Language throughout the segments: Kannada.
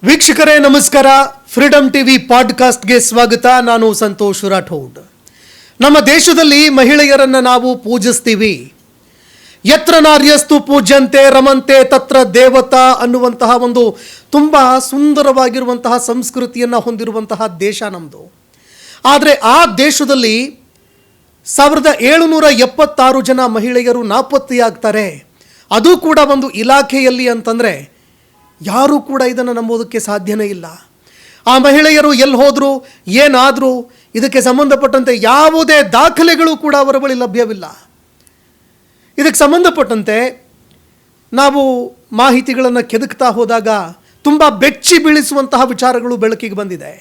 ವೀಕ್ಷಕರೇ ನಮಸ್ಕಾರ. ಫ್ರೀಡಮ್ ಟಿವಿ ಪಾಡ್ಕಾಸ್ಟ್ಗೆ ಸ್ವಾಗತ. ನಾನು ಸಂತೋಷ್ ರಾಠೋಡ್. ನಮ್ಮ ದೇಶದಲ್ಲಿ ಮಹಿಳೆಯರನ್ನು ನಾವು ಪೂಜಿಸ್ತೀವಿ. ಯತ್ರ ನಾರ್ಯಸ್ತು ಪೂಜ್ಯಂತೆ ರಮಂತೆ ತತ್ರ ದೇವತಾ ಅನ್ನುವಂತಹ ಒಂದು ತುಂಬ ಸುಂದರವಾಗಿರುವಂತಹ ಸಂಸ್ಕೃತಿಯನ್ನು ಹೊಂದಿರುವಂತಹ ದೇಶ ನಮ್ಮದು. ಆದರೆ ಆ ದೇಶದಲ್ಲಿ 1776 ಜನ ಮಹಿಳೆಯರು ನಾಪತ್ತೆಯಾಗ್ತಾರೆ. ಅದು ಕೂಡ ಒಂದು ಇಲಾಖೆಯಲ್ಲಿ ಅಂತಂದರೆ ಯಾರೂ ಕೂಡ ಇದನ್ನು ನಂಬೋದಕ್ಕೆ ಸಾಧ್ಯನೇ ಇಲ್ಲ. ಆ ಮಹಿಳೆಯರು ಎಲ್ಲಿ ಹೋದರು, ಏನಾದರೂ, ಇದಕ್ಕೆ ಸಂಬಂಧಪಟ್ಟಂತೆ ಯಾವುದೇ ದಾಖಲೆಗಳು ಕೂಡ ಅವರ ಬಳಿ ಲಭ್ಯವಿಲ್ಲ. ಇದಕ್ಕೆ ಸಂಬಂಧಪಟ್ಟಂತೆ ನಾವು ಮಾಹಿತಿಗಳನ್ನು ಕೆದಕ್ತಾ ಹೋದಾಗ ತುಂಬ ಬೆಚ್ಚಿ ಬೀಳಿಸುವಂತಹ ವಿಚಾರಗಳು ಬೆಳಕಿಗೆ ಬಂದಿದೆ.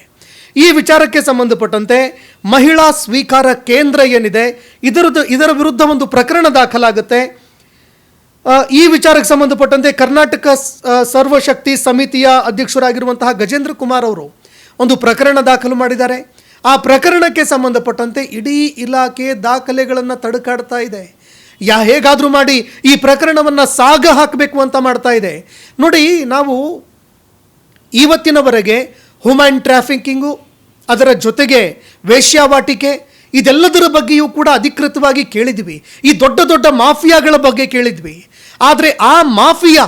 ಈ ವಿಚಾರಕ್ಕೆ ಸಂಬಂಧಪಟ್ಟಂತೆ ಮಹಿಳಾ ಸ್ವೀಕಾರ ಕೇಂದ್ರ ಏನಿದೆ ಇದರ ವಿರುದ್ಧ ಒಂದು ಪ್ರಕರಣ ದಾಖಲಾಗುತ್ತೆ. ಈ ವಿಚಾರಕ್ಕೆ ಸಂಬಂಧಪಟ್ಟಂತೆ ಕರ್ನಾಟಕ ಸರ್ವಶಕ್ತಿ ಸಮಿತಿಯ ಅಧ್ಯಕ್ಷರಾಗಿರುವಂತಹ ಗಜೇಂದ್ರ ಕುಮಾರ್ ಅವರು ಒಂದು ಪ್ರಕರಣ ದಾಖಲು ಮಾಡಿದ್ದಾರೆ. ಆ ಪ್ರಕರಣಕ್ಕೆ ಸಂಬಂಧಪಟ್ಟಂತೆ ಇಡೀ ಇಲಾಖೆ ದಾಖಲೆಗಳನ್ನು ತಡಕಾಡ್ತಾ ಇದೆ. ಹೇಗಾದರೂ ಮಾಡಿ ಈ ಪ್ರಕರಣವನ್ನು ಸಾಗ ಹಾಕಬೇಕು ಅಂತ ಮಾಡ್ತಾ ಇದೆ. ನೋಡಿ, ನಾವು ಇವತ್ತಿನವರೆಗೆ ಹ್ಯೂಮನ್ ಟ್ರಾಫಿಕಿಂಗು, ಅದರ ಜೊತೆಗೆ ವೇಶ್ಯಾವಾಟಿಕೆ, ಇದೆಲ್ಲದರ ಬಗ್ಗೆಯೂ ಕೂಡ ಅಧಿಕೃತವಾಗಿ ಕೇಳಿದ್ವಿ. ಈ ದೊಡ್ಡ ದೊಡ್ಡ ಮಾಫಿಯಾಗಳ ಬಗ್ಗೆ ಕೇಳಿದ್ವಿ. ಆದರೆ ಆ ಮಾಫಿಯಾ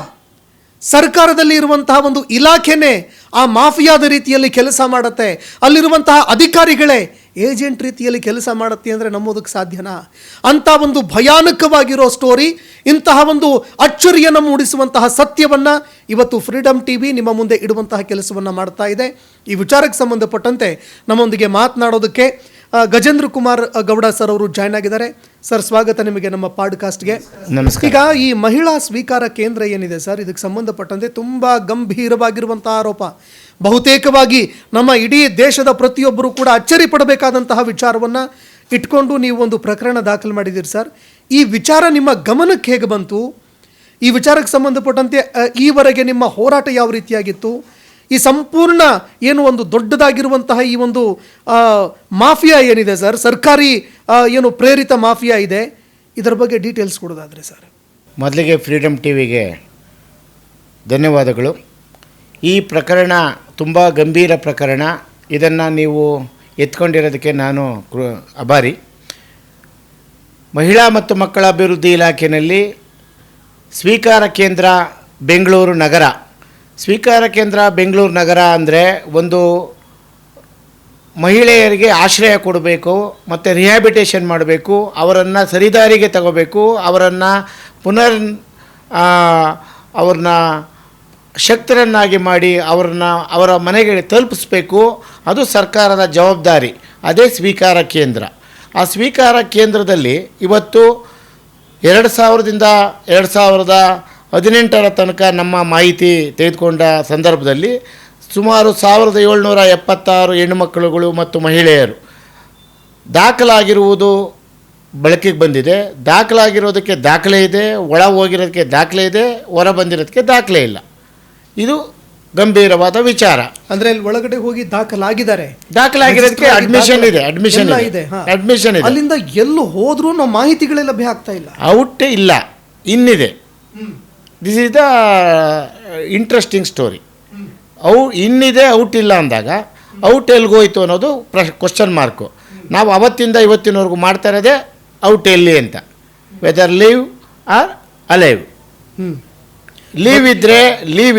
ಸರ್ಕಾರದಲ್ಲಿ ಇರುವಂತಹ ಒಂದು ಇಲಾಖೆನೇ ಆ ಮಾಫಿಯಾದ ರೀತಿಯಲ್ಲಿ ಕೆಲಸ ಮಾಡುತ್ತೆ. ಅಲ್ಲಿರುವಂತಹ ಅಧಿಕಾರಿಗಳೇ ಏಜೆಂಟ್ ರೀತಿಯಲ್ಲಿ ಕೆಲಸ ಮಾಡುತ್ತೆ ಅಂದರೆ ನಂಬೋದಕ್ಕೆ ಸಾಧ್ಯನಾ? ಅಂಥ ಒಂದು ಭಯಾನಕವಾಗಿರೋ ಸ್ಟೋರಿ, ಇಂತಹ ಒಂದು ಅಚ್ಚರಿಯನ್ನು ಮೂಡಿಸುವಂತಹ ಸತ್ಯವನ್ನು ಇವತ್ತು ಫ್ರೀಡಮ್ ಟಿವಿ ನಿಮ್ಮ ಮುಂದೆ ಇಡುವಂತಹ ಕೆಲಸವನ್ನು ಮಾಡ್ತಾ ಇದೆ. ಈ ವಿಚಾರಕ್ಕೆ ಸಂಬಂಧಪಟ್ಟಂತೆ ನಮ್ಮೊಂದಿಗೆ ಮಾತನಾಡೋದಕ್ಕೆ ಗಜೇಂದ್ರ ಕುಮಾರ್ ಗೌಡ ಸರ್ ಅವರು ಜಾಯ್ನ್ ಆಗಿದ್ದಾರೆ. ಸರ್, ಸ್ವಾಗತ ನಿಮಗೆ ನಮ್ಮ ಪಾಡ್ಕಾಸ್ಟ್ಗೆ. ನಮಸ್ಕಾರ. ಈಗ ಈ ಮಹಿಳಾ ಸ್ವೀಕಾರ ಕೇಂದ್ರ ಏನಿದೆ ಸರ್, ಇದಕ್ಕೆ ಸಂಬಂಧಪಟ್ಟಂತೆ ತುಂಬ ಗಂಭೀರವಾಗಿರುವಂತಹ ಆರೋಪ. ಬಹುತೇಕವಾಗಿ ನಮ್ಮ ಇಡೀ ದೇಶದ ಪ್ರತಿಯೊಬ್ಬರು ಕೂಡ ಅಚ್ಚರಿ ಪಡಬೇಕಾದಂತಹ ವಿಚಾರವನ್ನು ಇಟ್ಕೊಂಡು ನೀವು ಒಂದು ಪ್ರಕರಣ ದಾಖಲು ಮಾಡಿದ್ದೀರಿ ಸರ್. ಈ ವಿಚಾರ ನಿಮ್ಮ ಗಮನಕ್ಕೆ ಹೇಗೆ ಬಂತು? ಈ ವಿಚಾರಕ್ಕೆ ಸಂಬಂಧಪಟ್ಟಂತೆ ಈವರೆಗೆ ನಿಮ್ಮ ಹೋರಾಟ ಯಾವ ರೀತಿಯಾಗಿತ್ತು? ಈ ಸಂಪೂರ್ಣ ಏನು ಒಂದು ದೊಡ್ಡದಾಗಿರುವಂತಹ ಈ ಒಂದು ಮಾಫಿಯಾ ಏನಿದೆ ಸರ್, ಸರ್ಕಾರಿ ಏನು ಪ್ರೇರಿತ ಮಾಫಿಯಾ ಇದೆ, ಇದರ ಬಗ್ಗೆ ಡೀಟೇಲ್ಸ್ ಕೊಡೋದಾದರೆ ಸರ್. ಮೊದಲಿಗೆ ಫ್ರೀಡಮ್ ಟಿವಿಗೆ ಧನ್ಯವಾದಗಳು. ಈ ಪ್ರಕರಣ ತುಂಬ ಗಂಭೀರ ಪ್ರಕರಣ. ಇದನ್ನು ನೀವು ಎತ್ಕೊಂಡಿರೋದಕ್ಕೆ ನಾನು ಆಭಾರಿ. ಮಹಿಳಾ ಮತ್ತು ಮಕ್ಕಳ ಅಭಿವೃದ್ಧಿ ಇಲಾಖೆಯಲ್ಲಿ ಸ್ವೀಕಾರ ಕೇಂದ್ರ ಬೆಂಗಳೂರು ನಗರ. ಸ್ವೀಕಾರ ಕೇಂದ್ರ ಬೆಂಗಳೂರು ನಗರ ಅಂದರೆ ಒಂದು ಮಹಿಳೆಯರಿಗೆ ಆಶ್ರಯ ಕೊಡಬೇಕು ಮತ್ತು ರಿಹ್ಯಾಬಿಟೇಷನ್ ಮಾಡಬೇಕು, ಅವರನ್ನು ಸರಿದಾರಿಗೆ ತಗೋಬೇಕು, ಅವರನ್ನು ಅವ್ರನ್ನ ಶಕ್ತರನ್ನಾಗಿ ಮಾಡಿ ಅವರ ಮನೆಗೆ ತಲುಪಿಸ್ಬೇಕು. ಅದು ಸರ್ಕಾರದ ಜವಾಬ್ದಾರಿ. ಅದೇ ಸ್ವೀಕಾರ ಕೇಂದ್ರ. ಆ ಸ್ವೀಕಾರ ಕೇಂದ್ರದಲ್ಲಿ ಇವತ್ತು 2000ದಿಂದ 2018 ತನಕ ನಮ್ಮ ಮಾಹಿತಿ ತೆಗೆದುಕೊಂಡ ಸಂದರ್ಭದಲ್ಲಿ ಸುಮಾರು 1776 ಹೆಣ್ಣುಮಕ್ಕಳುಗಳು ಮತ್ತು ಮಹಿಳೆಯರು ದಾಖಲಾಗಿರುವುದು ಬೆಳಕಿಗೆ ಬಂದಿದೆ. ದಾಖಲಾಗಿರೋದಕ್ಕೆ ದಾಖಲೆ ಇದೆ, ಒಳ ಹೋಗಿರೋದಕ್ಕೆ ದಾಖಲೆ ಇದೆ, ಹೊರ ಬಂದಿರೋದಕ್ಕೆ ದಾಖಲೆ ಇಲ್ಲ. ಇದು ಗಂಭೀರವಾದ ವಿಚಾರ. ಅಂದರೆ ಇಲ್ಲಿ ಒಳಗಡೆ ಹೋಗಿ ದಾಖಲಾಗಿರೋದಕ್ಕೆ ಅಡ್ಮಿಷನ್ ಇದೆ. ಅಲ್ಲಿಂದ ಎಲ್ಲೂ ಹೋದ್ರೂ ನಾವು ಮಾಹಿತಿಗಳೇ ಲಭ್ಯ ಆಗ್ತಾ ಇಲ್ಲ. ಔಟ್ ಇಲ್ಲ, ಇನ್ನಿದೆ. This is the interesting story. ಇನ್ನಿದೆ, ಔಟ್ ಇಲ್ಲ ಅಂದಾಗ ಔಟ್ ಎಲ್ಲಿಗೋಯ್ತು ಅನ್ನೋದು ಕ್ವಶನ್ ಮಾರ್ಕು. ನಾವು ಅವತ್ತಿಂದ ಇವತ್ತಿನವರೆಗೂ ಮಾಡ್ತಾ ಇರೋದೇ ಔಟ್ ಎಲ್ಲಿ ಅಂತ. Whether leave or alive. Leave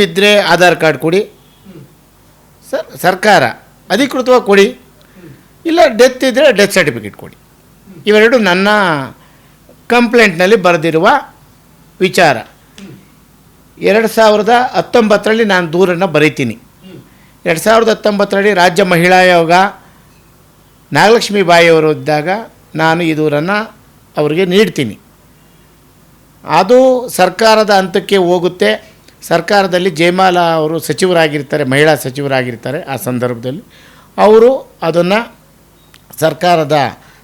ಇದ್ದರೆ ಆಧಾರ್ ಕಾರ್ಡ್ ಕೊಡಿ ಸರ್, ಸರ್ಕಾರ ಅಧಿಕೃತವಾಗಿ ಕೊಡಿ. ಇಲ್ಲ ಡೆತ್ ಇದ್ದರೆ ಡೆತ್ ಸರ್ಟಿಫಿಕೇಟ್ ಕೊಡಿ. ಇವೆರಡು ನನ್ನ ಕಂಪ್ಲೇಂಟ್ನಲ್ಲಿ ಬರೆದಿರುವ ವಿಚಾರ. 2019 ನಾನು ದೂರನ್ನು ಬರೀತೀನಿ. 2019 ರಾಜ್ಯ ಮಹಿಳಾ ಆಯೋಗ ನಾಗಲಕ್ಷ್ಮಿ ಬಾಯಿಯವರು ಇದ್ದಾಗ ನಾನು ಈ ದೂರನ್ನು ಅವರಿಗೆ ನೀಡ್ತೀನಿ. ಅದು ಸರ್ಕಾರದ ಹಂತಕ್ಕೆ ಹೋಗುತ್ತೆ. ಸರ್ಕಾರದಲ್ಲಿ ಜಯಮಾಲಾ ಅವರು ಸಚಿವರಾಗಿರ್ತಾರೆ, ಮಹಿಳಾ ಸಚಿವರಾಗಿರ್ತಾರೆ. ಆ ಸಂದರ್ಭದಲ್ಲಿ ಅವರು ಅದನ್ನು ಸರ್ಕಾರದ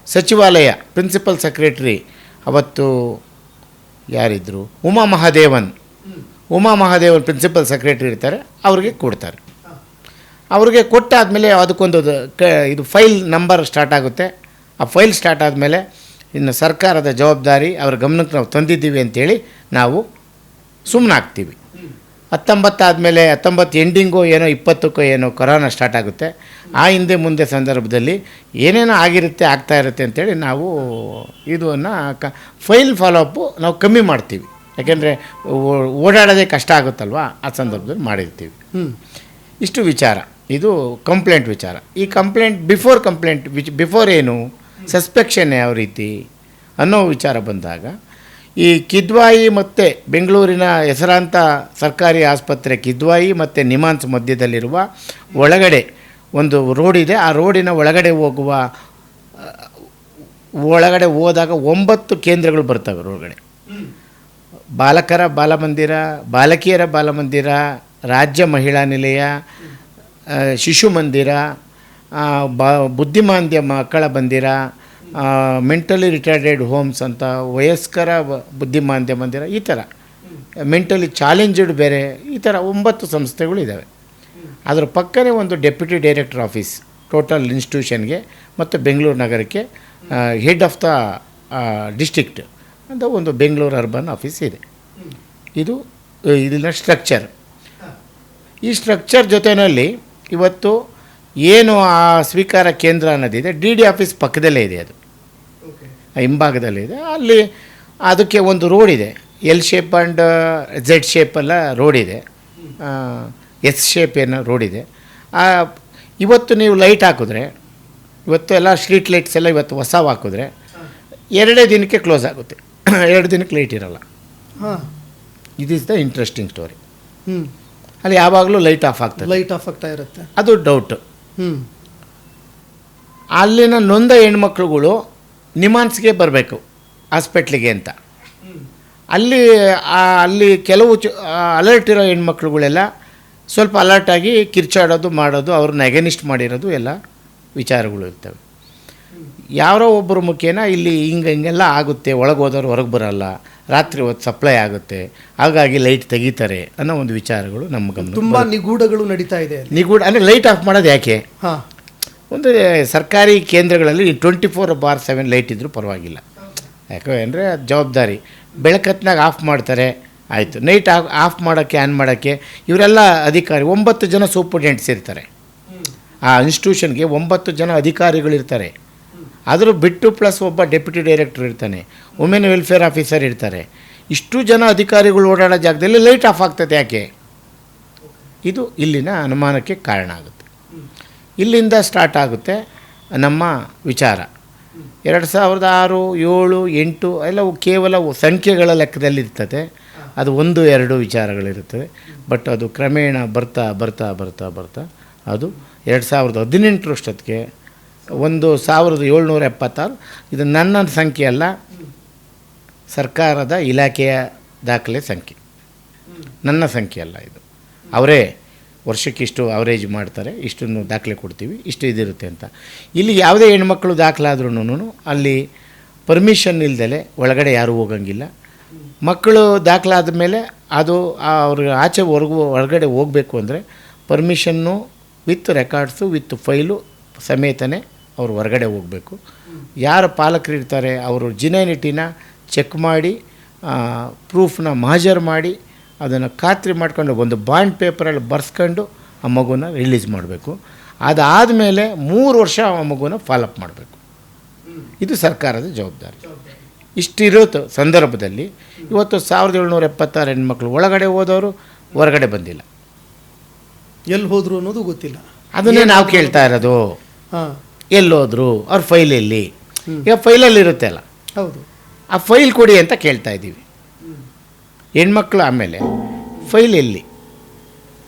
ಸಚಿವಾಲಯ ಪ್ರಿನ್ಸಿಪಲ್ ಸೆಕ್ರೆಟರಿ ಅವತ್ತು ಯಾರಿದ್ದರು, ಉಮಾ ಮಹಾದೇವನ್ ಪ್ರಿನ್ಸಿಪಲ್ ಸೆಕ್ರೆಟರಿ ಇರ್ತಾರೆ, ಅವ್ರಿಗೆ ಕೊಡ್ತಾರೆ. ಅವ್ರಿಗೆ ಕೊಟ್ಟಾದಮೇಲೆ ಅದಕ್ಕೊಂದು ಇದು ಫೈಲ್ ನಂಬರ್ ಸ್ಟಾರ್ಟ್ ಆಗುತ್ತೆ. ಆ ಫೈಲ್ ಸ್ಟಾರ್ಟ್ ಆದಮೇಲೆ ಇನ್ನು ಸರ್ಕಾರದ ಜವಾಬ್ದಾರಿ ಅವ್ರ ಗಮನಕ್ಕೆ ನಾವು ತಂದಿದ್ದೀವಿ ಅಂತೇಳಿ ನಾವು ಸುಮ್ಮನಾಗ್ತೀವಿ. 19 ಆದಮೇಲೆ 19 ಎಂಡಿಂಗು ಏನೋ 20ಕ್ಕೋ ಏನೋ ಕೊರೋನಾ ಸ್ಟಾರ್ಟ್ ಆಗುತ್ತೆ. ಆ ಹಿಂದೆ ಮುಂದೆ ಸಂದರ್ಭದಲ್ಲಿ ಏನೇನೋ ಆಗಿರುತ್ತೆ ಆಗ್ತಾ ಇರುತ್ತೆ ಅಂತೇಳಿ ನಾವು ಇದನ್ನು ಫೈಲ್ ಫಾಲೋಅಪ್ಪು ನಾವು ಕಮ್ಮಿ ಮಾಡ್ತೀವಿ. ಯಾಕೆಂದರೆ ಓಡಾಡೋದೇ ಕಷ್ಟ ಆಗುತ್ತಲ್ವ, ಆ ಸಂದರ್ಭದಲ್ಲಿ ಮಾಡಿರ್ತೀವಿ. ಇಷ್ಟು ವಿಚಾರ. ಇದು ಕಂಪ್ಲೇಂಟ್ ವಿಚಾರ. ಈ ಕಂಪ್ಲೇಂಟ್ ಬಿಫೋರ್ ಏನು ಸಸ್ಪೆಕ್ಷನ್ ಯಾವ ರೀತಿ ಅನ್ನೋ ವಿಚಾರ ಬಂದಾಗ, ಈ ಕಿದ್ವಾಯಿ ಮತ್ತು ಬೆಂಗಳೂರಿನ ಹೆಸರಾಂತ ಸರ್ಕಾರಿ ಆಸ್ಪತ್ರೆ ಕಿದ್ವಾಯಿ ಮತ್ತು ನಿಮಾನ್ಸ್ ಮಧ್ಯದಲ್ಲಿರುವ ಒಳಗಡೆ ಒಂದು ರೋಡ್ ಇದೆ. ಆ ರೋಡಿನ ಒಳಗಡೆ ಹೋದಾಗ 9 ಕೇಂದ್ರಗಳು ಬರ್ತವೆ ಒಳಗಡೆ. ಬಾಲಕರ ಬಾಲಮಂದಿರ, ಬಾಲಕಿಯರ ಬಾಲಮಂದಿರ, ರಾಜ್ಯ ಮಹಿಳಾ ನಿಲಯ, ಶಿಶು ಮಂದಿರ, ಬುದ್ಧಿಮಾಂದ್ಯ ಮಕ್ಕಳ ಮಂದಿರ, ಮೆಂಟಲಿ ರಿಟಾರ್ಡೆಡ್ ಹೋಮ್ಸ್ ಅಂತ ವಯಸ್ಕರ ಬುದ್ಧಿಮಾಂದ್ಯ ಮಂದಿರ, ಈ ಥರ ಮೆಂಟಲಿ ಚಾಲೆಂಜ್ಡ್ ಬೇರೆ, ಈ ಥರ 9 ಸಂಸ್ಥೆಗಳು ಇದ್ದಾವೆ. ಅದರ ಪಕ್ಕನೇ ಒಂದು ಡೆಪ್ಯೂಟಿ ಡೈರೆಕ್ಟರ್ ಆಫೀಸ್ ಟೋಟಲ್ ಇನ್ಸ್ಟಿಟ್ಯೂಷನ್ಗೆ ಮತ್ತು ಬೆಂಗಳೂರು ನಗರಕ್ಕೆ ಹೆಡ್ ಆಫ್ ದ ಡಿಸ್ಟ್ರಿಕ್ಟ್ ಅಂತ ಒಂದು ಬೆಂಗಳೂರು ಅರ್ಬನ್ ಆಫೀಸ್ ಇದೆ. ಇದನ್ನ ಸ್ಟ್ರಕ್ಚರ್. ಈ ಸ್ಟ್ರಕ್ಚರ್ ಜೊತೆಯಲ್ಲಿ ಇವತ್ತು ಏನು ಆ ಸ್ವೀಕಾರ ಕೇಂದ್ರ ಅನ್ನೋದಿದೆ, ಡಿ ಡಿ ಆಫೀಸ್ ಪಕ್ಕದಲ್ಲೇ ಇದೆ, ಅದು ಹಿಂಭಾಗದಲ್ಲಿದೆ. ಅಲ್ಲಿ ಅದಕ್ಕೆ ಒಂದು ರೋಡ್ ಇದೆ, ಎಲ್ ಶೇಪ್ ಆ್ಯಂಡ್ ಝೆಡ್ ಶೇಪೆಲ್ಲ ರೋಡ್ ಇದೆ, ಎಸ್ ಶೇಪ್ ಏನೋ ರೋಡ್ ಇದೆ. ಇವತ್ತು ನೀವು ಲೈಟ್ ಹಾಕಿದ್ರೆ, ಇವತ್ತು ಎಲ್ಲ ಸ್ಟ್ರೀಟ್ ಲೈಟ್ಸ್ ಎಲ್ಲ ಇವತ್ತು ಹೊಸವು ಹಾಕಿದ್ರೆ 2 ದಿನಕ್ಕೆ ಕ್ಲೋಸ್ ಆಗುತ್ತೆ, 2 ದಿನಕ್ಕೆ ಲೈಟ್ ಇರೋಲ್ಲ. It is the interesting story. ಅಲ್ಲಿ ಯಾವಾಗಲೂ ಲೈಟ್ ಆಫ್ ಆಗ್ತಾ ಇರುತ್ತೆ. ಅದು ಡೌಟು. ಅಲ್ಲಿನ ನೊಂದ ಹೆಣ್ಮಕ್ಳುಗಳು ನಿಮಾನ್ಸ್ಗೆ ಬರಬೇಕು ಹಾಸ್ಪಿಟ್ಲಿಗೆ ಅಂತ. ಅಲ್ಲಿ ಕೆಲವು ಅಲರ್ಟ್ ಇರೋ ಹೆಣ್ಮಕ್ಳುಗಳೆಲ್ಲ ಸ್ವಲ್ಪ ಅಲರ್ಟಾಗಿ ಕಿರ್ಚಾಡೋದು ಮಾಡೋದು, ಅವ್ರನ್ನ ಎಗನಿಸ್ಟ್ ಮಾಡಿರೋದು ಎಲ್ಲ ವಿಚಾರಗಳು ಇರ್ತವೆ. ಯಾರೋ ಒಬ್ಬರು ಮುಖೇನ ಇಲ್ಲಿ ಹಿಂಗೆಲ್ಲ ಆಗುತ್ತೆ, ಒಳಗೆ ಹೋದವ್ರು ಹೊರಗೆ ಬರೋಲ್ಲ, ರಾತ್ರಿ ಹೊತ್ತು ಸಪ್ಲೈ ಆಗುತ್ತೆ, ಹಾಗಾಗಿ ಲೈಟ್ ತೆಗಿತಾರೆ ಅನ್ನೋ ಒಂದು ವಿಚಾರಗಳು ನಮ್ಮ ಗಮನ. ತುಂಬ ನಿಗೂಢಗಳು ನಡೀತಾ ಇದೆ. ಅಂದರೆ ಲೈಟ್ ಆಫ್ ಮಾಡೋದು ಯಾಕೆ? ಒಂದು ಸರ್ಕಾರಿ ಕೇಂದ್ರಗಳಲ್ಲಿ 24/7 ಲೈಟ್ ಇದ್ದರೂ ಪರವಾಗಿಲ್ಲ. ಯಾಕೆಂದರೆ ಜವಾಬ್ದಾರಿ. ಬೆಳಕತ್ನಾಗ ಆಫ್ ಮಾಡ್ತಾರೆ, ಆಯಿತು. ನೈಟ್ ಆಫ್ ಮಾಡೋಕ್ಕೆ ಆನ್ ಮಾಡೋಕ್ಕೆ ಇವರೆಲ್ಲ ಅಧಿಕಾರಿ 9 ಜನ ಸೂಪರ್ಡೆಂಟ್ಸ್ ಇರ್ತಾರೆ. ಆ ಇನ್ಸ್ಟಿಟ್ಯೂಷನ್ಗೆ 9 ಜನ ಅಧಿಕಾರಿಗಳಿರ್ತಾರೆ. ಆದರೂ ಬಿಟ್ಟು ಪ್ಲಸ್ ಒಬ್ಬ ಡೆಪ್ಯೂಟಿ ಡೈರೆಕ್ಟರ್ ಇರ್ತಾನೆ, ವುಮೆನ್ ವೆಲ್ಫೇರ್ ಆಫೀಸರ್ ಇರ್ತಾರೆ. ಇಷ್ಟು ಜನ ಅಧಿಕಾರಿಗಳು ಓಡಾಡೋ ಜಾಗದಲ್ಲಿ ಲೈಟ್ ಆಫ್ ಆಗ್ತದೆ ಯಾಕೆ? ಇದು ಇಲ್ಲಿನ ಅನುಮಾನಕ್ಕೆ ಕಾರಣ ಆಗುತ್ತೆ. ಇಲ್ಲಿಂದ ಸ್ಟಾರ್ಟ್ ಆಗುತ್ತೆ ನಮ್ಮ ವಿಚಾರ. 2006, 7, 8 ಎಲ್ಲವೂ ಕೇವಲ ಸಂಖ್ಯೆಗಳ ಲೆಕ್ಕದಲ್ಲಿರ್ತದೆ. ಅದು 1, 2 ವಿಚಾರಗಳಿರುತ್ತವೆ. ಬಟ್ ಅದು ಕ್ರಮೇಣ ಬರ್ತಾ ಅದು 2018 1776. ಇದು ನನ್ನ ಸಂಖ್ಯೆ ಅಲ್ಲ, ಸರ್ಕಾರದ ಇಲಾಖೆಯ ದಾಖಲೆ ಸಂಖ್ಯೆ, ನನ್ನ ಸಂಖ್ಯೆ ಅಲ್ಲ ಇದು. ಅವರೇ ವರ್ಷಕ್ಕೆ ಇಷ್ಟು ಅವರೇಜ್ ಮಾಡ್ತಾರೆ, ಇಷ್ಟನ್ನು ದಾಖಲೆ ಕೊಡ್ತೀವಿ, ಇಷ್ಟು ಇದಿರುತ್ತೆ ಅಂತ. ಇಲ್ಲಿ ಯಾವುದೇ ಹೆಣ್ಮಕ್ಳು ದಾಖಲಾದ್ರೂ ಅಲ್ಲಿ ಪರ್ಮಿಷನ್ ಇಲ್ದಲೆ ಒಳಗಡೆ ಯಾರೂ ಹೋಗಂಗಿಲ್ಲ. ಮಕ್ಕಳು ದಾಖಲಾದ ಮೇಲೆ ಅದು ಅವ್ರಿಗೆ ಆಚೆ ಹೊರಗಡೆ ಹೋಗಬೇಕು ಅಂದರೆ permission with records with file ಸಮೇತನೇ ಅವರು ಹೊರಗಡೆ ಹೋಗಬೇಕು. ಯಾರು ಪಾಲಕರು ಇರ್ತಾರೆ ಅವರು ಜಿನೈನಿಟಿನ ಚೆಕ್ ಮಾಡಿ, ಪ್ರೂಫ್ನ ಮಾಜರ್ ಮಾಡಿ, ಅದನ್ನು ಖಾತ್ರಿ ಮಾಡ್ಕೊಂಡು ಒಂದು ಬಾಂಡ್ ಪೇಪರಲ್ಲಿ ಬರ್ಸ್ಕೊಂಡು ಆ ಮಗುನ ರಿಲೀಸ್ ಮಾಡಬೇಕು. ಅದಾದಮೇಲೆ 3 ವರ್ಷ ಆ ಮಗುನ ಫಾಲೋಅಪ್ ಮಾಡಬೇಕು. ಇದು ಸರ್ಕಾರದ ಜವಾಬ್ದಾರಿ. ಇಷ್ಟಿರೋ ಸಂದರ್ಭದಲ್ಲಿ ಇವತ್ತು 1776 ಹೆಣ್ಮಕ್ಳು ಒಳಗಡೆ ಹೋದವರು ಹೊರಗಡೆ ಬಂದಿಲ್ಲ. ಎಲ್ಲಿ ಹೋದರು ಅನ್ನೋದು ಗೊತ್ತಿಲ್ಲ. ಅದನ್ನೇ ನಾವು ಕೇಳ್ತಾ ಇರೋದು. ಎಲ್ಲೋದ್ರು, ಅವ್ರ ಫೈಲ್ ಎಲ್ಲಿ? ಈಗ ಫೈಲಲ್ಲಿ ಇರುತ್ತೆ ಅಲ್ಲ, ಹೌದು, ಆ ಫೈಲ್ ಕೊಡಿ ಅಂತ ಕೇಳ್ತಾ ಇದ್ದೀವಿ. ಹೆಣ್ಮಕ್ಳು ಆಮೇಲೆ ಫೈಲ್ ಎಲ್ಲಿ?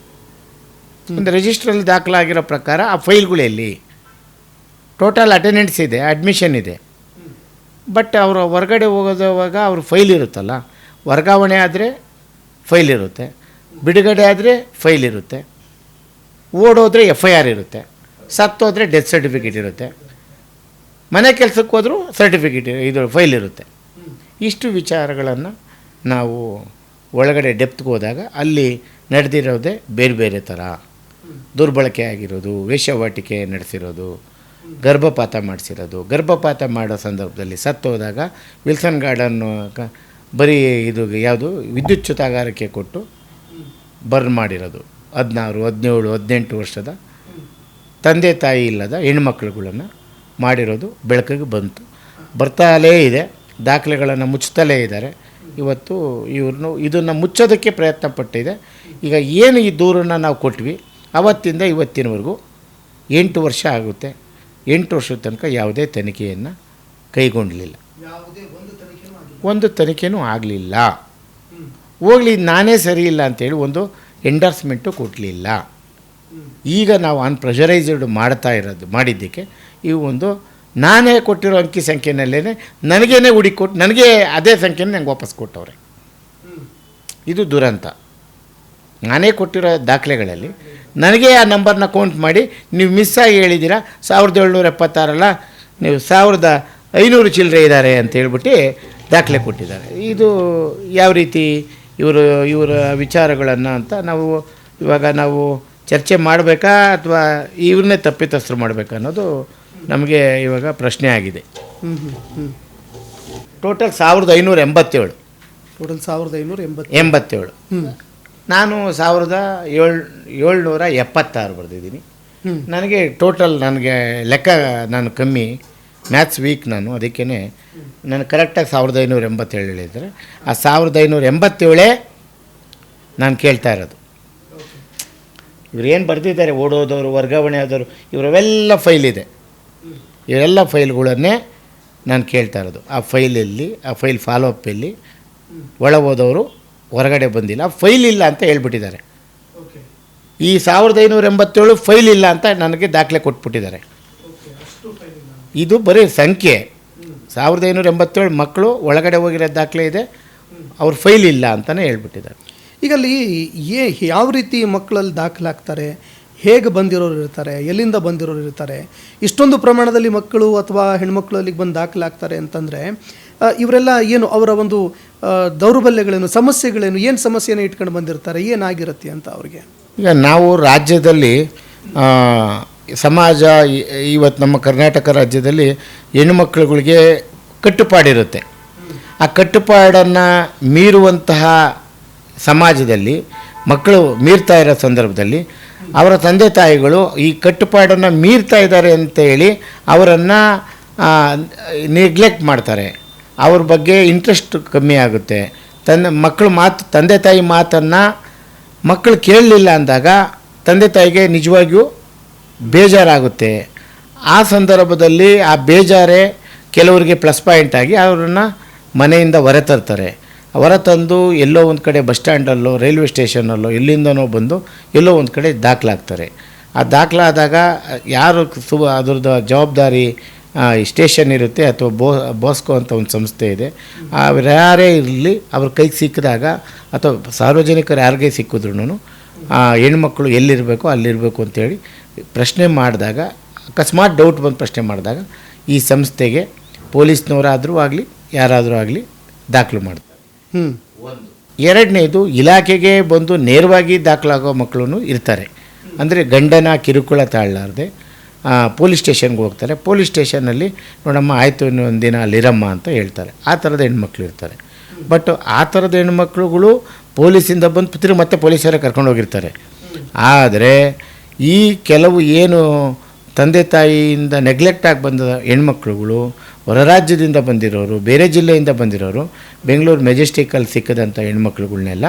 ಒಂದು ರಿಜಿಸ್ಟ್ರಲ್ಲಿ ದಾಖಲಾಗಿರೋ ಪ್ರಕಾರ ಆ ಫೈಲ್ಗಳು ಎಲ್ಲಿ? ಟೋಟಲ್ ಅಟೆಂಡೆನ್ಸ್ ಇದೆ, ಅಡ್ಮಿಷನ್ ಇದೆ, ಬಟ್ ಅವರು ಹೊರಗಡೆ ಹೋಗೋದವಾಗ ಅವ್ರ ಫೈಲ್ ಇರುತ್ತಲ್ಲ. ವರ್ಗಾವಣೆ ಆದರೆ ಫೈಲ್ ಇರುತ್ತೆ, ಬಿಡುಗಡೆ ಆದರೆ ಫೈಲ್ ಇರುತ್ತೆ, ಓಡೋದ್ರೆ FIR ಇರುತ್ತೆ, ಸತ್ತೋದ್ರೆ ಡೆತ್ ಸರ್ಟಿಫಿಕೇಟ್ ಇರುತ್ತೆ, ಮನೆ ಕೆಲಸಕ್ಕೆ ಹೋದರೂ ಸರ್ಟಿಫಿಕೇಟ್ ಇದು ಫೈಲ್ ಇರುತ್ತೆ. ಇಷ್ಟು ವಿಚಾರಗಳನ್ನು ನಾವು ಒಳಗಡೆ ಡೆಪ್ತ್ಗೆ ಹೋದಾಗ ಅಲ್ಲಿ ನಡೆದಿರೋದೇ ಬೇರೆ ಬೇರೆ ಥರ. ದುರ್ಬಳಕೆ ಆಗಿರೋದು, ವೇಶ್ಯಾವಾಟಿಕೆ ನಡೆಸಿರೋದು, ಗರ್ಭಪಾತ ಮಾಡಿಸಿರೋದು. ಗರ್ಭಪಾತ ಮಾಡೋ ಸಂದರ್ಭದಲ್ಲಿ ಸತ್ತೋದಾಗ ವಿಲ್ಸನ್ ಗಾರ್ಡನ್ನು ಬರೀ ಇದು ಯಾವುದು ವಿದ್ಯುತ್ ಚ್ಯುತಾಗಾರಕ್ಕೆ ಕೊಟ್ಟು ಬರ್ನ್ ಮಾಡಿರೋದು 16, 17, 18 ವರ್ಷದ ತಂದೆ ತಾಯಿ ಇಲ್ಲದ ಹೆಣ್ಮಕ್ಳುಗಳನ್ನು ಮಾಡಿರೋದು ಬೆಳಕಿಗೆ ಬಂತು. ಬರ್ತಾಲೇ ಇದೆ, ದಾಖಲೆಗಳನ್ನು ಮುಚ್ಚುತ್ತಲೇ ಇದ್ದಾರೆ. ಇವತ್ತು ಇದನ್ನು ಮುಚ್ಚೋದಕ್ಕೆ ಪ್ರಯತ್ನ ಪಟ್ಟಿದೆ. ಈಗ ಏನು ಈ ದೂರನ್ನು ನಾವು ಕೊಟ್ವಿ, ಅವತ್ತಿಂದ ಇವತ್ತಿನವರೆಗೂ 8 ವರ್ಷ ಆಗುತ್ತೆ. 8 ವರ್ಷದ ತನಕ ಯಾವುದೇ ತನಿಖೆಯನ್ನು ಕೈಗೊಂಡಲಿಲ್ಲ, ಒಂದು ತನಿಖೆನೂ ಆಗಲಿಲ್ಲ. ಹೋಗಲಿ, ನಾನೇ ಸರಿ ಇಲ್ಲ ಅಂತೇಳಿ ಒಂದು ಎಂಡರ್ಸ್ಮೆಂಟು ಕೊಡಲಿಲ್ಲ. ಈಗ ನಾವು ಅನ್ಪ್ರೆಷರೈಸ್ಡ್ ಮಾಡಿದ್ದಕ್ಕೆ ಇವು ಒಂದು ನಾನೇ ಕೊಟ್ಟಿರೋ ಅಂಕಿ ಸಂಖ್ಯೆನಲ್ಲೇ ನನಗೇನೆ ಹುಡುಕೊಟ್ಟು ನನಗೆ ಅದೇ ಸಂಖ್ಯೆನ ನಂಗೆ ವಾಪಸ್ ಕೊಟ್ಟವ್ರೆ. ಇದು ದುರಂತ. ನಾನೇ ಕೊಟ್ಟಿರೋ ದಾಖಲೆಗಳಲ್ಲಿ ನನಗೆ ಆ ನಂಬರ್ನ ಕೌಂಟ್ ಮಾಡಿ ನೀವು ಮಿಸ್ಸಾಗಿ ಹೇಳಿದ್ದೀರಾ 1776 ನೀವು 1500 ಚಿಲ್ಲರೆ ಇದ್ದಾರೆ ಅಂತ ಹೇಳ್ಬಿಟ್ಟು ದಾಖಲೆ ಕೊಟ್ಟಿದ್ದಾರೆ. ಇದು ಯಾವ ರೀತಿ ಇವರ ವಿಚಾರಗಳನ್ನು ಅಂತ ನಾವು ಚರ್ಚೆ ಮಾಡಬೇಕಾ ಅಥವಾ ಇವ್ರನ್ನೇ ತಪ್ಪಿತಸ್ಥರು ಮಾಡಬೇಕಾ ಅನ್ನೋದು ನಮಗೆ ಇವಾಗ ಪ್ರಶ್ನೆ ಆಗಿದೆ. ಟೋಟಲ್ 1587. ಟೋಟಲ್ 1587. ನಾನು 1776 ಬರೆದಿದ್ದೀನಿ. ನನಗೆ ಟೋಟಲ್ ಲೆಕ್ಕ ನಾನು ಕಮ್ಮಿ, ಮ್ಯಾಥ್ಸ್ ವೀಕ್ ನಾನು, ಅದಕ್ಕೇ ನಾನು ಕರೆಕ್ಟಾಗಿ 1587 ಹೇಳಿದರೆ ಆ 1587 ನಾನು ಕೇಳ್ತಾ ಇರೋದು. ಇವರೇನು ಬರೆದಿದ್ದಾರೆ, ಓಡೋದವರು, ವರ್ಗಾವಣೆ ಆದವರು, ಇವರೆಲ್ಲ ಫೈಲ್ ಇದೆ. ಇವರೆಲ್ಲ ಫೈಲ್ಗಳನ್ನೇ ನಾನು ಕೇಳ್ತಾ ಇರೋದು. ಆ ಫೈಲ್ ಫಾಲೋ ಅಪ್ಪಲ್ಲಿ ಒಳ ಹೋದವರು ಹೊರಗಡೆ ಬಂದಿಲ್ಲ, ಫೈಲ್ ಇಲ್ಲ ಅಂತ ಹೇಳ್ಬಿಟ್ಟಿದ್ದಾರೆ. ಈ 1587 ಫೈಲ್ ಇಲ್ಲ ಅಂತ ನನಗೆ ದಾಖಲೆ ಕೊಟ್ಬಿಟ್ಟಿದ್ದಾರೆ. ಇದು ಬರೀ ಸಂಖ್ಯೆ. 1587 ಮಕ್ಕಳು ಒಳಗಡೆ ಹೋಗಿರೋ ದಾಖಲೆ ಇದೆ, ಅವ್ರ ಫೈಲ್ ಇಲ್ಲ ಅಂತಲೇ ಹೇಳ್ಬಿಟ್ಟಿದ್ದಾರೆ. ಈಗ ಅಲ್ಲಿ ಯಾವ ರೀತಿ ಮಕ್ಕಳಲ್ಲಿ ದಾಖಲಾಗ್ತಾರೆ, ಹೇಗೆ ಬಂದಿರೋರು ಇರ್ತಾರೆ, ಎಲ್ಲಿಂದ ಬಂದಿರೋರು ಇರ್ತಾರೆ, ಇಷ್ಟೊಂದು ಪ್ರಮಾಣದಲ್ಲಿ ಮಕ್ಕಳು ಅಥವಾ ಹೆಣ್ಮಕ್ಳು ಅಲ್ಲಿಗೆ ಬಂದು ದಾಖಲಾಗ್ತಾರೆ ಅಂತಂದರೆ ಇವರೆಲ್ಲ ಏನು ಅವರ ಒಂದು ದೌರ್ಬಲ್ಯಗಳೇನು, ಸಮಸ್ಯೆಗಳೇನು, ಏನು ಸಮಸ್ಯೆನ ಇಟ್ಕೊಂಡು ಬಂದಿರ್ತಾರೆ, ಏನಾಗಿರುತ್ತೆ ಅಂತ ಅವ್ರಿಗೆ? ಈಗ ನಾವು ರಾಜ್ಯದಲ್ಲಿ ಸಮಾಜ ಇವತ್ತು ನಮ್ಮ ಕರ್ನಾಟಕ ರಾಜ್ಯದಲ್ಲಿ ಹೆಣ್ಣುಮಕ್ಳುಗಳಿಗೆ ಕಟ್ಟುಪಾಡಿರುತ್ತೆ. ಆ ಕಟ್ಟುಪಾಡನ್ನು ಮೀರುವಂತಹ ಸಮಾಜದಲ್ಲಿ ಮಕ್ಕಳು ಮೀರ್ತಾ ಇರೋ ಸಂದರ್ಭದಲ್ಲಿ ಅವರ ತಂದೆ ತಾಯಿಗಳು ಈ ಕಟ್ಟುಪಾಡನ್ನು ಮೀರ್ತಾ ಇದ್ದಾರೆ ಅಂತೇಳಿ ಅವರನ್ನು ನೆಗ್ಲೆಕ್ಟ್ ಮಾಡ್ತಾರೆ. ಅವ್ರ ಬಗ್ಗೆ ಇಂಟ್ರೆಸ್ಟ್ ಕಮ್ಮಿ ಆಗುತ್ತೆ. ತಂದೆ ತಾಯಿ ಮಾತನ್ನು ಮಕ್ಕಳು ಕೇಳಲಿಲ್ಲ ಅಂದಾಗ ತಂದೆ ತಾಯಿಗೆ ನಿಜವಾಗಿಯೂ ಬೇಜಾರಾಗುತ್ತೆ. ಆ ಸಂದರ್ಭದಲ್ಲಿ ಆ ಬೇಜಾರೇ ಕೆಲವರಿಗೆ ಪ್ಲಸ್ ಪಾಯಿಂಟ್ ಆಗಿ ಅವರನ್ನು ಮನೆಯಿಂದ ಹೊರತಂದು ಎಲ್ಲೋ ಒಂದು ಕಡೆ ಬಸ್ ಸ್ಟ್ಯಾಂಡಲ್ಲೋ ರೈಲ್ವೆ ಸ್ಟೇಷನಲ್ಲೋ ಎಲ್ಲಿಂದನೋ ಬಂದು ಎಲ್ಲೋ ಒಂದು ಕಡೆ ದಾಖಲಾಗ್ತಾರೆ. ಆ ದಾಖಲಾದಾಗ ಯಾರು ಅದರದ್ದು ಜವಾಬ್ದಾರಿ ಸ್ಟೇಷನ್ ಇರುತ್ತೆ ಅಥವಾ ಬಾಸ್ಕೋ ಅಂತ ಒಂದು ಸಂಸ್ಥೆ ಇದೆ, ಅವ್ರು ಯಾರೇ ಇರಲಿ ಅವ್ರ ಕೈಗೆ ಸಿಕ್ಕಿದಾಗ ಅಥವಾ ಸಾರ್ವಜನಿಕರು ಯಾರಿಗೆ ಸಿಕ್ಕಿದ್ರು ಹೆಣ್ಮಕ್ಳು ಎಲ್ಲಿರಬೇಕು ಅಲ್ಲಿರಬೇಕು ಅಂತೇಳಿ ಪ್ರಶ್ನೆ ಮಾಡಿದಾಗ, ಅಕಸ್ಮಾತ್ ಡೌಟ್ ಬಂದು ಪ್ರಶ್ನೆ ಮಾಡಿದಾಗ ಈ ಸಂಸ್ಥೆಗೆ ಪೊಲೀಸ್ನವರಾದರೂ ಆಗಲಿ ಯಾರಾದರೂ ಆಗಲಿ ದಾಖಲು ಮಾಡ್ತಾರೆ. ಎರಡನೇದು, ಇಲಾಖೆಗೆ ಬಂದು ನೇರವಾಗಿ ದಾಖಲಾಗೋ ಮಕ್ಕಳು ಇರ್ತಾರೆ. ಅಂದರೆ ಗಂಡನ ಕಿರುಕುಳ ತಾಳಲಾರದೆ ಪೊಲೀಸ್ ಸ್ಟೇಷನ್ಗೆ ಹೋಗ್ತಾರೆ. ಪೊಲೀಸ್ ಸ್ಟೇಷನ್ನಲ್ಲಿ ನೋಡಮ್ಮ ಆಯಿತು ಇನ್ನೊಂದು ದಿನ ಅಲ್ಲಿರಮ್ಮ ಅಂತ ಹೇಳ್ತಾರೆ. ಆ ಥರದ ಹೆಣ್ಮಕ್ಳು ಇರ್ತಾರೆ. ಬಟ್ ಆ ಥರದ ಹೆಣ್ಮಕ್ಳುಗಳು ಪೊಲೀಸಿಂದ ಬಂದು ಮತ್ತೆ ಪೊಲೀಸರೇ ಕರ್ಕೊಂಡು ಹೋಗಿರ್ತಾರೆ. ಆದರೆ ಈ ಕೆಲವು ಏನು ತಂದೆ ತಾಯಿಯಿಂದ ನೆಗ್ಲೆಕ್ಟ್ ಆಗಿ ಬಂದ ಹೆಣ್ಮಕ್ಳುಗಳು, ಹೊರ ರಾಜ್ಯದಿಂದ ಬಂದಿರೋರು, ಬೇರೆ ಜಿಲ್ಲೆಯಿಂದ ಬಂದಿರೋರು, ಬೆಂಗಳೂರು ಮೆಜೆಸ್ಟಿಕಲ್ಲಿ ಸಿಕ್ಕದಂಥ ಹೆಣ್ಮಕ್ಳುಗಳ್ನೆಲ್ಲ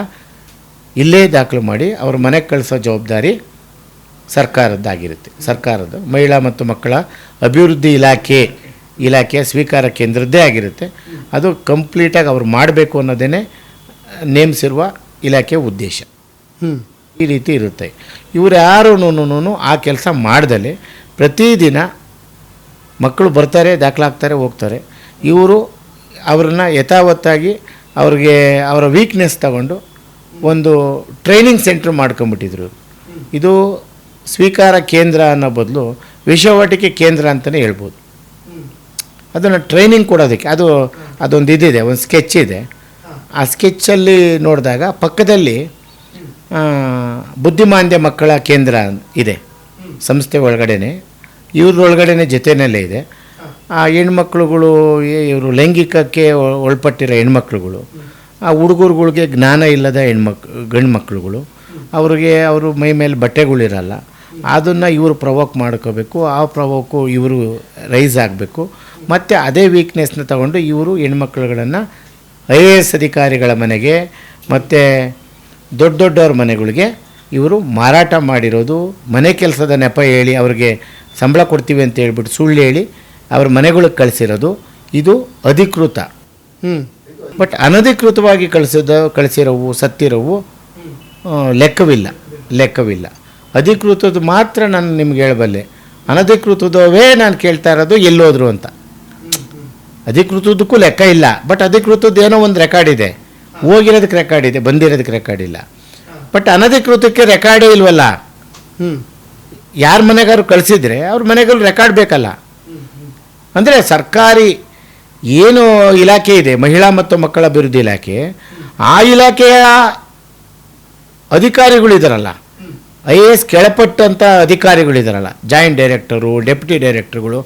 ಇಲ್ಲೇ ದಾಖಲು ಮಾಡಿ ಅವ್ರ ಮನೆಗೆ ಕಳಿಸೋ ಜವಾಬ್ದಾರಿ ಸರ್ಕಾರದ್ದಾಗಿರುತ್ತೆ. ಸರ್ಕಾರದ ಮಹಿಳಾ ಮತ್ತು ಮಕ್ಕಳ ಅಭಿವೃದ್ಧಿ ಇಲಾಖೆಯ ಸ್ವೀಕಾರ ಕೇಂದ್ರದ್ದೇ ಆಗಿರುತ್ತೆ. ಅದು ಕಂಪ್ಲೀಟಾಗಿ ಅವ್ರು ಮಾಡಬೇಕು ಅನ್ನೋದೇ ನೇಮಿಸಿರುವ ಇಲಾಖೆಯ ಉದ್ದೇಶ. ಈ ರೀತಿ ಇರುತ್ತೆ. ಇವರು ಯಾರೂ ಆ ಕೆಲಸ ಮಾಡ್ದಲೇ ಪ್ರತಿದಿನ ಮಕ್ಕಳು ಬರ್ತಾರೆ, ದಾಖಲಾಗ್ತಾರೆ, ಹೋಗ್ತಾರೆ. ಇವರು ಅವ್ರನ್ನ ಯಥಾವತ್ತಾಗಿ ಅವ್ರಿಗೆ ಅವರ ವೀಕ್ನೆಸ್ ತಗೊಂಡು ಒಂದು ಟ್ರೈನಿಂಗ್ ಸೆಂಟ್ರ್ ಮಾಡ್ಕೊಂಬಿಟ್ಟಿದ್ರು. ಇದು ಸ್ವೀಕಾರ ಕೇಂದ್ರ ಅನ್ನೋ ಬದಲು ವಿಷವಾಟಿಕೆ ಕೇಂದ್ರ ಅಂತಲೇ ಹೇಳ್ಬೋದು. ಅದನ್ನು ಟ್ರೈನಿಂಗ್ ಕೊಡೋದಕ್ಕೆ ಅದೊಂದು ಇದಿದೆ, ಒಂದು ಸ್ಕೆಚ್ ಇದೆ. ಆ ಸ್ಕೆಚ್ಚಲ್ಲಿ ನೋಡಿದಾಗ ಪಕ್ಕದಲ್ಲಿ ಬುದ್ಧಿಮಾಂದ್ಯ ಮಕ್ಕಳ ಕೇಂದ್ರ ಇದೆ ಸಂಸ್ಥೆ ಒಳಗಡೆನೆ, ಇವ್ರೊಳಗಡೆ ಜೊತೆಯಲ್ಲೇ ಇದೆ. ಆ ಹೆಣ್ಮಕ್ಳುಗಳು ಇವರು ಲೈಂಗಿಕಕ್ಕೆ ಒಳಪಟ್ಟಿರೋ ಹೆಣ್ಮಕ್ಳುಗಳು, ಆ ಹುಡುಗರುಗಳಿಗೆ ಜ್ಞಾನ ಇಲ್ಲದ ಗಂಡು ಮಕ್ಕಳುಗಳು, ಅವ್ರಿಗೆ ಅವರು ಮೈ ಮೇಲೆ ಬಟ್ಟೆಗಳಿರಲ್ಲ, ಅದನ್ನು ಇವರು ಪ್ರವೋಕ್ ಮಾಡ್ಕೋಬೇಕು, ಆ ಪ್ರವೋಕು ಇವರು ರೈಸ್ ಆಗಬೇಕು. ಮತ್ತು ಅದೇ ವೀಕ್ನೆಸ್ನ ತಗೊಂಡು ಇವರು ಹೆಣ್ಮಕ್ಳುಗಳನ್ನು IAS ಅಧಿಕಾರಿಗಳ ಮನೆಗೆ ಮತ್ತು ದೊಡ್ಡ ದೊಡ್ಡವ್ರ ಮನೆಗಳಿಗೆ ಇವರು ಮಾರಾಟ ಮಾಡಿರೋದು, ಮನೆ ಕೆಲಸದ ನೆಪ ಹೇಳಿ ಅವ್ರಿಗೆ ಸಂಬಳ ಕೊಡ್ತೀವಿ ಅಂತ ಹೇಳ್ಬಿಟ್ಟು ಸುಳ್ಳು ಹೇಳಿ ಅವ್ರ ಮನೆಗಳಿಗೆ ಕಳಿಸಿರೋದು ಇದು ಅಧಿಕೃತ. ಬಟ್ ಅನಧಿಕೃತವಾಗಿ ಕಳಿಸಿರೋವು ಸತ್ತಿರೋವು ಲೆಕ್ಕವಿಲ್ಲ. ಅಧಿಕೃತದ್ದು ಮಾತ್ರ ನಾನು ನಿಮ್ಗೆ ಹೇಳಬಲ್ಲೆ. ಅನಧಿಕೃತದವೇ ನಾನು ಕೇಳ್ತಾ ಇರೋದು ಎಲ್ಲೋದ್ರು ಅಂತ. ಅಧಿಕೃತದಕ್ಕೂ ಲೆಕ್ಕ ಇಲ್ಲ, ಬಟ್ ಅಧಿಕೃತದ್ದು ಏನೋ ಒಂದು ರೆಕಾರ್ಡ್ ಇದೆ, ಹೋಗಿರೋದಕ್ಕೆ ರೆಕಾರ್ಡ್ ಇದೆ, ಬಂದಿರೋದಕ್ಕೆ ರೆಕಾರ್ಡ್ ಇಲ್ಲ. ಬಟ್ ಅನಧಿಕೃತಕ್ಕೆ ರೆಕಾರ್ಡೇ ಇಲ್ವಲ್ಲ. ಯಾರ ಮನೆಗಾರು ಕಳಿಸಿದ್ರೆ ಅವ್ರ ಮನೆಗಳು ರೆಕಾರ್ಡ್ ಬೇಕಲ್ಲ. ಅಂದರೆ ಸರ್ಕಾರಿ ಏನು ಇಲಾಖೆ ಇದೆ, ಮಹಿಳಾ ಮತ್ತು ಮಕ್ಕಳ ಅಭಿವೃದ್ಧಿ ಇಲಾಖೆ, ಆ ಇಲಾಖೆಯ ಅಧಿಕಾರಿಗಳಿದಾರಲ್ಲ, IAS ಕೆಳಪಟ್ಟಂಥ ಅಧಿಕಾರಿಗಳಿದಾರಲ್ಲ, ಜಾಯಿಂಟ್ ಡೈರೆಕ್ಟರು, ಡೆಪ್ಯೂಟಿ ಡೈರೆಕ್ಟರ್ಗಳು,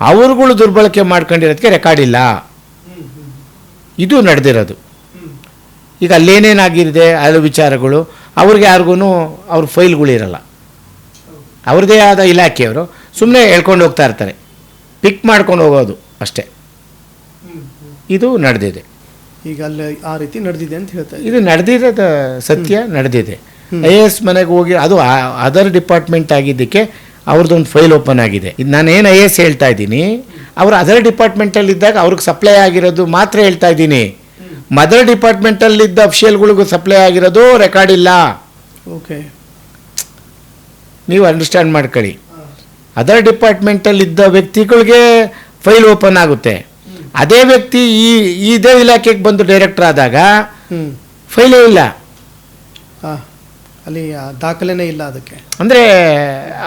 ಅವ್ರುಗಳು ದುರ್ಬಳಕೆ ಮಾಡ್ಕೊಂಡಿರೋದಕ್ಕೆ ರೆಕಾರ್ಡ್ ಇಲ್ಲ. ಇದು ನಡೆದಿರೋದು. ಈಗ ಅಲ್ಲೇನೇನಾಗಿದೆ ಅದು ವಿಚಾರಗಳು ಅವ್ರಿಗೆ ಯಾರಿಗೂ ಅವ್ರ ಫೈಲ್ಗಳಿರಲ್ಲ. ಅವ್ರದ್ದೇ ಆದ ಇಲಾಖೆಯವರು ಸುಮ್ಮನೆ ಹೇಳ್ಕೊಂಡು ಹೋಗ್ತಾ ಇರ್ತಾರೆ, ಪಿಕ್ ಮಾಡ್ಕೊಂಡು ಹೋಗೋದು ಅಷ್ಟೇ. ಇದು ನಡೆದಿದೆ. ಈಗ ಅಲ್ಲಿ ಆ ರೀತಿ ನಡೆದಿದೆ ಅಂತ ಹೇಳ್ತಾರೆ. ಇದು ನಡೆದಿರೋದು ಸತ್ಯ, ನಡೆದಿದೆ. IAS ಮನೆಗೆ ಹೋಗಿ ಅದು ಅದರ್ ಡಿಪಾರ್ಟ್ಮೆಂಟ್ ಆಗಿದ್ದಕ್ಕೆ ಅವ್ರದ್ದೊಂದು ಫೈಲ್ ಓಪನ್ ಆಗಿದೆ. ಇದು ನಾನೇನು IAS ಹೇಳ್ತಾ ಇದ್ದೀನಿ, ಅವರು ಅದರ್ ಡಿಪಾರ್ಟ್ಮೆಂಟಲ್ಲಿದ್ದಾಗ ಅವ್ರಿಗೆ ಸಪ್ಲೈ ಆಗಿರೋದು ಮಾತ್ರ ಹೇಳ್ತಾ ಇದ್ದೀನಿ. ಮದರ್ ಡಿಪಾರ್ಟ್ಮೆಂಟಲ್ಲಿದ್ದ ಅಫಿಷಿಯಲ್ಗಳಿಗೂ ಸಪ್ಲೈ ಆಗಿರೋದು ರೆಕಾರ್ಡ್ ಇಲ್ಲ. ಓಕೆ, ನೀವು ಅಂಡರ್ಸ್ಟ್ಯಾಂಡ್ ಮಾಡ್ಕೊಳ್ಳಿ. ಅದರ್ ಡಿಪಾರ್ಟ್ಮೆಂಟಲ್ಲಿದ್ದ ವ್ಯಕ್ತಿಗಳಿಗೆ ಫೈಲ್ ಓಪನ್ ಆಗುತ್ತೆ. ಅದೇ ವ್ಯಕ್ತಿ ಇದೇ ಇಲಾಖೆಗೆ ಬಂದು ಡೈರೆಕ್ಟರ್ ಆದಾಗ ಫೈಲೇ ಇಲ್ಲ, ಅಲ್ಲಿ ದಾಖಲೆನೇ ಇಲ್ಲ ಅದಕ್ಕೆ. ಅಂದರೆ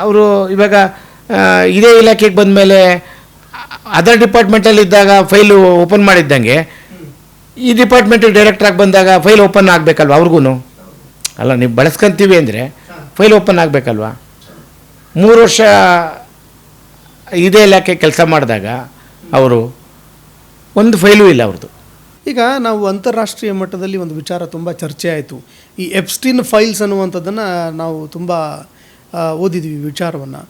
ಅವರು ಇವಾಗ ಇದೇ ಇಲಾಖೆಗೆ ಬಂದ ಮೇಲೆ ಅದರ್ ಡಿಪಾರ್ಟ್ಮೆಂಟಲ್ಲಿದ್ದಾಗ ಫೈಲು ಓಪನ್ ಮಾಡಿದ್ದಂಗೆ ಈ ಡಿಪಾರ್ಟ್ಮೆಂಟಿಗೆ ಡೈರೆಕ್ಟ್ರಾಗಿ ಬಂದಾಗ ಫೈಲ್ ಓಪನ್ ಆಗಬೇಕಲ್ವ ಅವ್ರಿಗೂ. ಅಲ್ಲ, ನೀವು ಬಳಸ್ಕೊಂತೀವಿ ಅಂದರೆ ಫೈಲ್ ಓಪನ್ ಆಗಬೇಕಲ್ವ. 3 ವರ್ಷ ಇದೇ ಇಲಾಖೆ ಕೆಲಸ ಮಾಡಿದಾಗ ಅವರು ಒಂದು ಫೈಲೂ ಇಲ್ಲ ಅವ್ರದ್ದು. ಈಗ ನಾವು ಅಂತಾರಾಷ್ಟ್ರೀಯ ಮಟ್ಟದಲ್ಲಿ ಒಂದು ವಿಚಾರ ತುಂಬ ಚರ್ಚೆ ಆಯಿತು. ಈ ಎಪ್ಸ್ಟೀನ್ ಫೈಲ್ಸ್ ಅನ್ನುವಂಥದ್ದನ್ನು ನಾವು ತುಂಬ ಓದಿದ್ವಿ ವಿಚಾರವನ್ನು.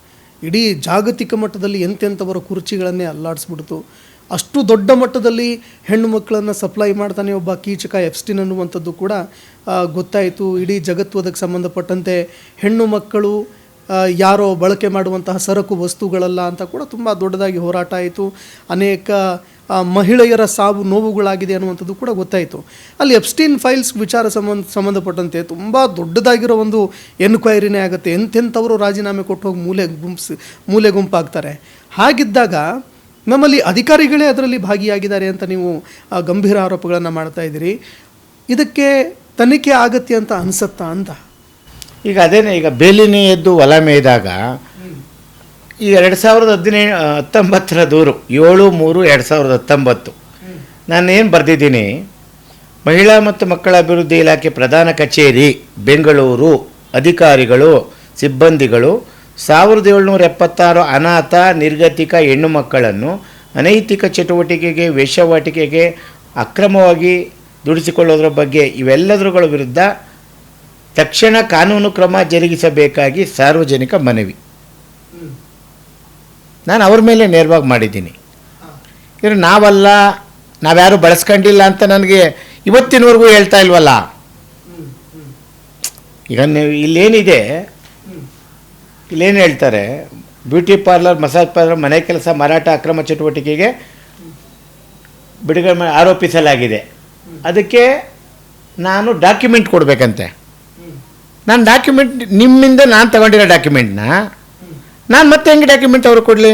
ಇಡೀ ಜಾಗತಿಕ ಮಟ್ಟದಲ್ಲಿ ಎಂತೆಂಥವರ ಕುರ್ಚಿಗಳನ್ನೇ ಅಲ್ಲಾಡಿಸ್ಬಿಡ್ತು. ಅಷ್ಟು ದೊಡ್ಡ ಮಟ್ಟದಲ್ಲಿ ಹೆಣ್ಣು ಮಕ್ಕಳನ್ನು ಸಪ್ಲೈ ಮಾಡ್ತಾನೆ ಒಬ್ಬ ಕೀಚಕ ಎಪ್ಸ್ಟೀನ್ ಅನ್ನುವಂಥದ್ದು ಕೂಡ ಗೊತ್ತಾಯಿತು. ಇಡೀ ಜಗತ್ತು ಅದಕ್ಕೆ ಸಂಬಂಧಪಟ್ಟಂತೆ ಹೆಣ್ಣು ಮಕ್ಕಳು ಯಾರೋ ಬಳಕೆ ಮಾಡುವಂತಹ ಸರಕು ವಸ್ತುಗಳಲ್ಲ ಅಂತ ಕೂಡ ತುಂಬ ದೊಡ್ಡದಾಗಿ ಹೋರಾಟ ಆಯಿತು. ಅನೇಕ ಮಹಿಳೆಯರ ಸಾವು ನೋವುಗಳಾಗಿದೆ ಅನ್ನುವಂಥದ್ದು ಕೂಡ ಗೊತ್ತಾಯಿತು. ಅಲ್ಲಿ ಎಪ್ಸ್ಟೀನ್ ಫೈಲ್ಸ್ ವಿಚಾರ ಸಂಬಂಧಪಟ್ಟಂತೆ ತುಂಬ ದೊಡ್ಡದಾಗಿರೋ ಒಂದು ಎನ್ಕ್ವೈರಿನೇ ಆಗುತ್ತೆ. ಎಂತೆಂಥವರು ರಾಜೀನಾಮೆ ಕೊಟ್ಟು ಹೋಗಿ ಮೂಲೆ ಗುಂಪಾಗ್ತಾರೆ. ಹಾಗಿದ್ದಾಗ ನಮ್ಮಲ್ಲಿ ಅಧಿಕಾರಿಗಳೇ ಅದರಲ್ಲಿ ಭಾಗಿಯಾಗಿದ್ದಾರೆ ಅಂತ ನೀವು ಗಂಭೀರ ಆರೋಪಗಳನ್ನು ಮಾಡ್ತಾ ಇದ್ದೀರಿ. ಇದಕ್ಕೆ ತನಿಖೆ ಆಗತ್ತೆ ಅಂತ ಅನಿಸುತ್ತಾ ಅಂತ? ಈಗ ಅದೇನೇ, ಈಗ ಬೇಲಿನಿ ಎದ್ದು ಹೊಲ ಮೇಯ್ದಾಗ ಈ 2019 ದೂರು 7/3/2019 ನಾನೇನು ಬರೆದಿದ್ದೀನಿ, ಮಹಿಳಾ ಮತ್ತು ಮಕ್ಕಳ ಅಭಿವೃದ್ಧಿ ಇಲಾಖೆ ಪ್ರಧಾನ ಕಚೇರಿ ಬೆಂಗಳೂರು ಅಧಿಕಾರಿಗಳು ಸಿಬ್ಬಂದಿಗಳು 1776 ಅನಾಥ ನಿರ್ಗತಿಕ ಹೆಣ್ಣು ಮಕ್ಕಳನ್ನು ಅನೈತಿಕ ಚಟುವಟಿಕೆಗೆ ವೇಶ್ಯಾವಾಟಿಕೆಗೆ ಅಕ್ರಮವಾಗಿ ದುಡಿಸಿಕೊಳ್ಳೋದ್ರ ಬಗ್ಗೆ ಇವೆಲ್ಲದರ ವಿರುದ್ಧ ತಕ್ಷಣ ಕಾನೂನು ಕ್ರಮ ಜರುಗಿಸಬೇಕಾಗಿ ಸಾರ್ವಜನಿಕ ಮನವಿ ನಾನು ಅವ್ರ ಮೇಲೆ ನೇರವಾಗಿ ಮಾಡಿದ್ದೀನಿ. ಇವರು ನಾವಲ್ಲ, ನಾವ್ಯಾರು ಬಳಸ್ಕೊಂಡಿಲ್ಲ ಅಂತ ನನಗೆ ಇವತ್ತಿನವರೆಗೂ ಹೇಳ್ತಾ ಇಲ್ವಲ್ಲ. ಈಗ ನೀವು ಇಲ್ಲೇನಿದೆ, ಇಲ್ಲೇನು ಹೇಳ್ತಾರೆ, ಬ್ಯೂಟಿ ಪಾರ್ಲರ್, ಮಸಾಜ್ ಪಾರ್ಲರ್, ಮನೆ ಕೆಲಸ ಮಾರಾಟ ಅಕ್ರಮ ಚಟುವಟಿಕೆಗೆ ಬಿಡುಗಡೆ ಆರೋಪಿಸಲಾಗಿದೆ. ಅದಕ್ಕೆ ನಾನು ಡಾಕ್ಯುಮೆಂಟ್ ಕೊಡಬೇಕಂತೆ. ನಾನು ಡಾಕ್ಯುಮೆಂಟ್ ನಿಮ್ಮಿಂದ ನಾನು ತಗೊಂಡಿರೋ ಡಾಕ್ಯುಮೆಂಟ್ನ ನಾನು ಮತ್ತೆ ಹೆಂಗೆ ಡಾಕ್ಯುಮೆಂಟ್ ಅವ್ರಿಗೆ ಕೊಡಲಿ?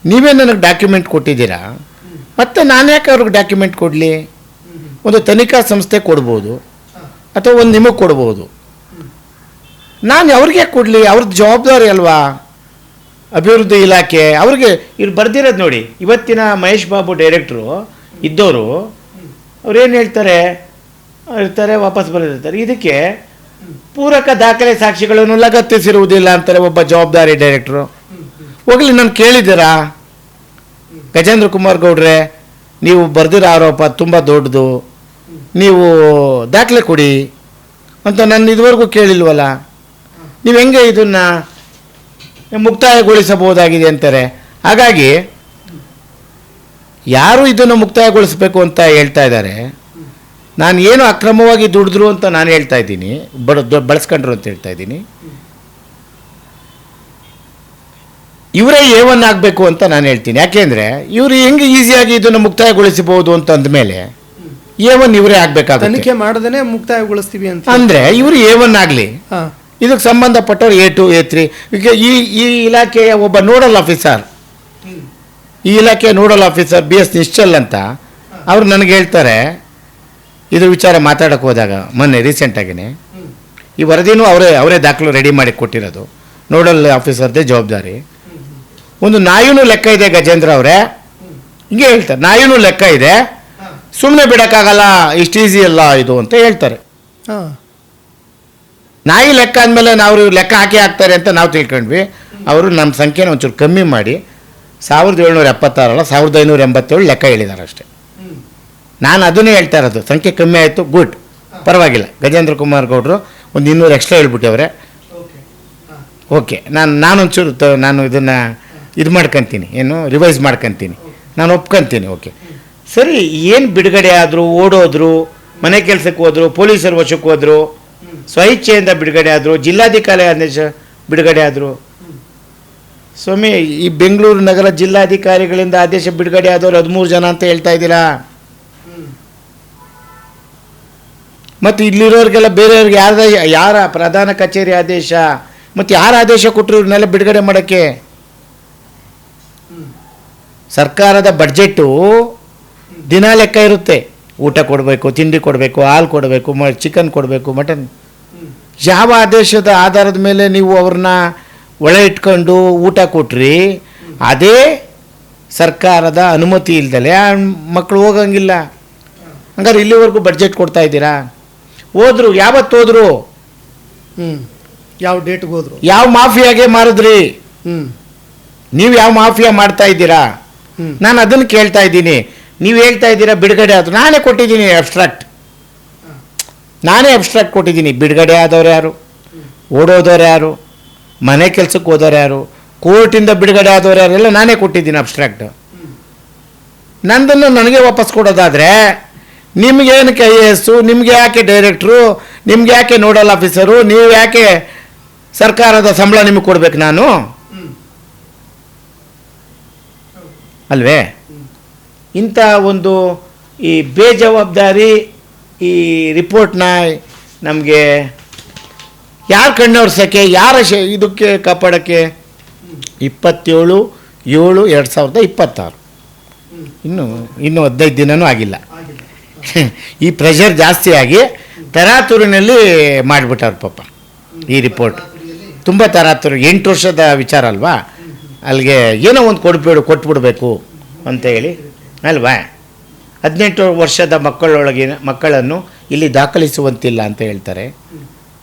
ನೀವೇ ನನಗೆ ಡಾಕ್ಯುಮೆಂಟ್ ಕೊಟ್ಟಿದ್ದೀರಾ, ಮತ್ತೆ ನಾನು ಯಾಕೆ ಅವ್ರಿಗೆ ಡಾಕ್ಯುಮೆಂಟ್ ಕೊಡಲಿ? ಒಂದು ತನಿಖಾ ಸಂಸ್ಥೆ ಕೊಡ್ಬೋದು ಅಥವಾ ಒಂದು ನಿಮಗೆ ಕೊಡ್ಬೋದು. ನಾನು ಅವ್ರಿಗೆ ಕೊಡಲಿ? ಅವ್ರದ್ದು ಜವಾಬ್ದಾರಿ ಅಲ್ವಾ ಅಭಿವೃದ್ಧಿ ಇಲಾಖೆ. ಅವ್ರಿಗೆ ಇವ್ರು ಬರ್ದಿರೋದು ನೋಡಿ, ಇವತ್ತಿನ ಮಹೇಶ್ ಬಾಬು ಡೈರೆಕ್ಟ್ರು ಇದ್ದವರು ಅವ್ರೇನು ಹೇಳ್ತಾರೆ, ಇರ್ತಾರೆ ವಾಪಸ್ ಬರೆದಿರ್ತಾರೆ. ಇದಕ್ಕೆ ಪೂರಕ ದಾಖಲೆ ಸಾಕ್ಷಿಗಳನ್ನು ಲಗತ್ತಿಸಿರುವುದಿಲ್ಲ ಅಂತಾರೆ ಒಬ್ಬ ಜವಾಬ್ದಾರಿ ಡೈರೆಕ್ಟ್ರು. ಹೋಗಲಿ, ನಾನು ಕೇಳಿದ್ದೀರಾ ಗಜೇಂದ್ರ ಕುಮಾರ್ ಗೌಡ್ರೆ, ನೀವು ಬರೆದಿರೋ ಆರೋಪ ತುಂಬ ದೊಡ್ಡದು, ನೀವು ದಾಖಲೆ ಕೊಡಿ. ಅಂತ ನಾನು ಇದುವರೆಗೂ ಕೇಳಿಲ್ವಲ್ಲ. ನೀವು ಹೆಂಗೆ ಇದನ್ನು ಮುಕ್ತಾಯಗೊಳಿಸಬಹುದಾಗಿದೆ ಅಂತಾರೆ. ಹಾಗಾಗಿ ಯಾರು ಇದನ್ನು ಮುಕ್ತಾಯಗೊಳಿಸಬೇಕು ಅಂತ ಹೇಳ್ತಾ ಇದ್ದಾರೆ, ನಾನು ಏನು ಅಕ್ರಮವಾಗಿ ದುಡಿದ್ರು ಅಂತ ನಾನು ಹೇಳ್ತಾ ಇದ್ದೀನಿ, ಬಳಸ್ಕೊಂಡ್ರು ಅಂತ ಹೇಳ್ತಾ ಇದ್ದೀನಿ. ಇವರೇ ಏವನ್ ಆಗಬೇಕು ಅಂತ ನಾನು ಹೇಳ್ತೀನಿ. ಯಾಕೆಂದರೆ ಇವರು ಹೆಂಗೆ ಈಸಿಯಾಗಿ ಇದನ್ನು ಮುಕ್ತಾಯಗೊಳಿಸಬಹುದು ಅಂತ ಅಂದಮೇಲೆ ಏವನ್ ಇವರೇ ಆಗಬೇಕಾಗುತ್ತೆ. ತನಿಖೆ ಮಾಡದೇನೆ ಮುಕ್ತಾಯಗೊಳಿಸ್ತೀವಿ ಅಂತ ಅಂದರೆ ಇವರು ಏವನ್ ಆಗಲಿ, ಹಾ ಇದಕ್ಕೆ ಸಂಬಂಧಪಟ್ಟವ್ರು A2 A3. ಈಗ ಈ ಇಲಾಖೆಯ ಒಬ್ಬ ನೋಡಲ್ ಆಫೀಸರ್, ಈ ಇಲಾಖೆಯ ನೋಡಲ್ ಆಫೀಸರ್ BS ನಿಶ್ಚಲ್ ಅಂತ ಅವ್ರು ನನಗೆ ಹೇಳ್ತಾರೆ, ಇದ್ರ ವಿಚಾರ ಮಾತಾಡೋಕೆ ಹೋದಾಗ ಮೊನ್ನೆ ರೀಸೆಂಟಾಗಿಯೇ, ಈ ವರದಿನೂ ಅವರೇ ದಾಖಲು ರೆಡಿ ಮಾಡಿ ಕೊಟ್ಟಿರೋದು, ನೋಡಲ್ ಆಫೀಸರ್ದೇ ಜವಾಬ್ದಾರಿ. ಒಂದು ನಾಯಿನೂ ಲೆಕ್ಕ ಇದೆ ಗಜೇಂದ್ರ ಅವರೇ, ಹಿಂಗೆ ಹೇಳ್ತಾರೆ, ನಾಯಿನೂ ಲೆಕ್ಕ ಇದೆ, ಸುಮ್ಮನೆ ಬಿಡೋಕ್ಕಾಗಲ್ಲ, ಇಷ್ಟು ಈಸಿ ಅಲ್ಲ ಇದು ಅಂತ ಹೇಳ್ತಾರೆ. ಹಾ ನಾಯಿ ಲೆಕ್ಕ ಅಂದಮೇಲೆ ನಾವು ಲೆಕ್ಕ ಹಾಕ್ತಾರೆ ಅಂತ ನಾವು ತಿಳ್ಕೊಂಡ್ವಿ. ಅವರು ನಮ್ಮ ಸಂಖ್ಯೆನ ಒಂಚೂರು ಕಮ್ಮಿ ಮಾಡಿ 1776 ಅಲ್ಲ 1587 ಲೆಕ್ಕ ಹೇಳಿದ್ದಾರೆ ಅಷ್ಟೇ. ನಾನು ಅದನ್ನೇ ಹೇಳ್ತಾ ಇರೋದು, ಸಂಖ್ಯೆ ಕಮ್ಮಿ ಆಯಿತು, ಗುಡ್, ಪರವಾಗಿಲ್ಲ. ಗಜೇಂದ್ರ ಕುಮಾರ್ ಗೌಡರು ಒಂದು 200 ಎಕ್ಸ್ಟ್ರಾ ಹೇಳ್ಬಿಟ್ಟವ್ರೆ, ಓಕೆ. ನಾನೊಂಚೂರು ನಾನು ಇದನ್ನು ಇದು ಮಾಡ್ಕೊತೀನಿ, ಏನು ರಿವೈಸ್ ಮಾಡ್ಕೊತೀನಿ, ನಾನು ಒಪ್ಕೊತೀನಿ, ಓಕೆ ಸರಿ. ಏನು ಬಿಡುಗಡೆ ಆದರು, ಓಡೋದ್ರು, ಮನೆ ಕೆಲಸಕ್ಕೆ ಹೋದರು, ಪೊಲೀಸರು ವಶಕ್ಕೆ ಹೋದರು, ಸ್ವಇಚ್ಛೆಯಿಂದ ಬಿಡುಗಡೆ ಆದರು, ಜಿಲ್ಲಾಧಿಕಾರಿ ಆದೇಶ ಬಿಡುಗಡೆ ಆದರು. ಸ್ವಾಮಿ, ಈ ಬೆಂಗಳೂರು ನಗರ ಜಿಲ್ಲಾಧಿಕಾರಿಗಳಿಂದ ಆದೇಶ ಬಿಡುಗಡೆ ಆದವರು 13 ಜನ ಅಂತ ಹೇಳ್ತಾ ಇದ್ದೀರಾ. ಮತ್ತು ಇಲ್ಲಿರೋರಿಗೆಲ್ಲ ಬೇರೆಯವ್ರಿಗೆ ಯಾರ ಪ್ರಧಾನ ಕಚೇರಿ ಆದೇಶ ಮತ್ತು ಯಾರ ಆದೇಶ ಕೊಟ್ಟರು ಇವ್ರನ್ನೆಲ್ಲ ಬಿಡುಗಡೆ ಮಾಡೋಕ್ಕೆ? ಸರ್ಕಾರದ ಬಡ್ಜೆಟ್ಟು ದಿನ ಲೆಕ್ಕ ಇರುತ್ತೆ. ಊಟ ಕೊಡಬೇಕು, ತಿಂಡಿ ಕೊಡಬೇಕು, ಹಾಲು ಕೊಡಬೇಕು, ಚಿಕನ್ ಕೊಡಬೇಕು, ಮಟನ್. ಯಾವ ಆದೇಶದ ಆಧಾರದ ಮೇಲೆ ನೀವು ಅವ್ರನ್ನ ಒಳ ಇಟ್ಕೊಂಡು ಊಟ ಕೊಟ್ರಿ, ಅದೇ ಸರ್ಕಾರದ ಅನುಮತಿ ಇಲ್ದಲೆ ಮಕ್ಕಳು ಹೋಗಂಗಿಲ್ಲ. ಹಂಗಾರೆ ಇಲ್ಲಿವರೆಗೂ ಬಡ್ಜೆಟ್ ಕೊಡ್ತಾ ಇದ್ದೀರಾ? ಹೋದ್ರು, ಯಾವತ್ತು ಹೋದ್ರು? ಯಾವ ಡೇಟ್ಗೆ ಹೋದ್ರು? ಯಾವ ಮಾಫಿಯಾಗೆ ಮಾರಿದ್ರಿ? ನೀವು ಯಾವ ಮಾಫಿಯಾ ಮಾಡ್ತಾ ಇದ್ದೀರಾ? ನಾನು ಅದನ್ನು ಕೇಳ್ತಾ ಇದ್ದೀನಿ. ನೀವು ಹೇಳ್ತಾ ಇದ್ದೀರಾ ಬಿಡುಗಡೆ ಆದರು, ನಾನೇ ಕೊಟ್ಟಿದ್ದೀನಿ ಅಬ್ಸ್ಟ್ರಾಕ್ಟ್, ನಾನೇ ಅಬ್ಸ್ಟ್ರಾಕ್ಟ್ ಕೊಟ್ಟಿದ್ದೀನಿ. ಬಿಡುಗಡೆ ಆದವ್ರು ಯಾರು, ಓಡೋದವ್ರು ಯಾರು, ಮನೆ ಕೆಲಸಕ್ಕೆ ಹೋದವ್ರು ಯಾರು, ಕೋರ್ಟಿಂದ ಬಿಡುಗಡೆ ಆದವ್ರು ಯಾರು, ಎಲ್ಲ ನಾನೇ ಕೊಟ್ಟಿದ್ದೀನಿ ಅಬ್ಸ್ಟ್ರಾಕ್ಟ್. ನಂದನ್ನು ನನಗೆ ವಾಪಸ್ ಕೊಡೋದಾದರೆ ನಿಮಗೇನಕ್ಕೆ IAS, ನಿಮಗೆ ಯಾಕೆ ಡೈರೆಕ್ಟ್ರು, ನಿಮ್ಗೆ ಯಾಕೆ ನೋಡಲ್ ಆಫೀಸರು, ನೀವು ಯಾಕೆ ಸರ್ಕಾರದ ಸಂಬಳ ನಿಮಗೆ ಕೊಡ್ಬೇಕು ನಾನು, ಅಲ್ವೇ? ಇಂಥ ಒಂದು ಈ ಬೇಜವಾಬ್ದಾರಿ ಈ ರಿಪೋರ್ಟ್ನ ನಮಗೆ ಯಾರು ಕಣ್ಣೋರ್ಸೋಕ್ಕೆ, ಯಾರ ಇದಕ್ಕೆ ಕಾಪಾಡೋಕ್ಕೆ? 27/7/2026, ಇನ್ನೂ 15 ದಿನವೂ ಆಗಿಲ್ಲ. ಈ ಪ್ರೆಷರ್ ಜಾಸ್ತಿ ಆಗಿ ತರಾತುರಿನಲ್ಲಿ ಮಾಡಿಬಿಟ್ಟಾರೆ ಪಾಪ ಈ ರಿಪೋರ್ಟ್. ತುಂಬ ತರಾತುರಿ, 8 ವರ್ಷದ ವಿಚಾರ ಅಲ್ವಾ, ಅಲ್ಲಿಗೆ ಏನೋ ಒಂದು ಕೊಟ್ಬಿಡ್ಬೇಕು ಅಂತ ಹೇಳಿ ಅಲ್ವಾ. 18 ವರ್ಷದ ಮಕ್ಕಳನ್ನು ಇಲ್ಲಿ ದಾಖಲಿಸುವಂತಿಲ್ಲ ಅಂತ ಹೇಳ್ತಾರೆ.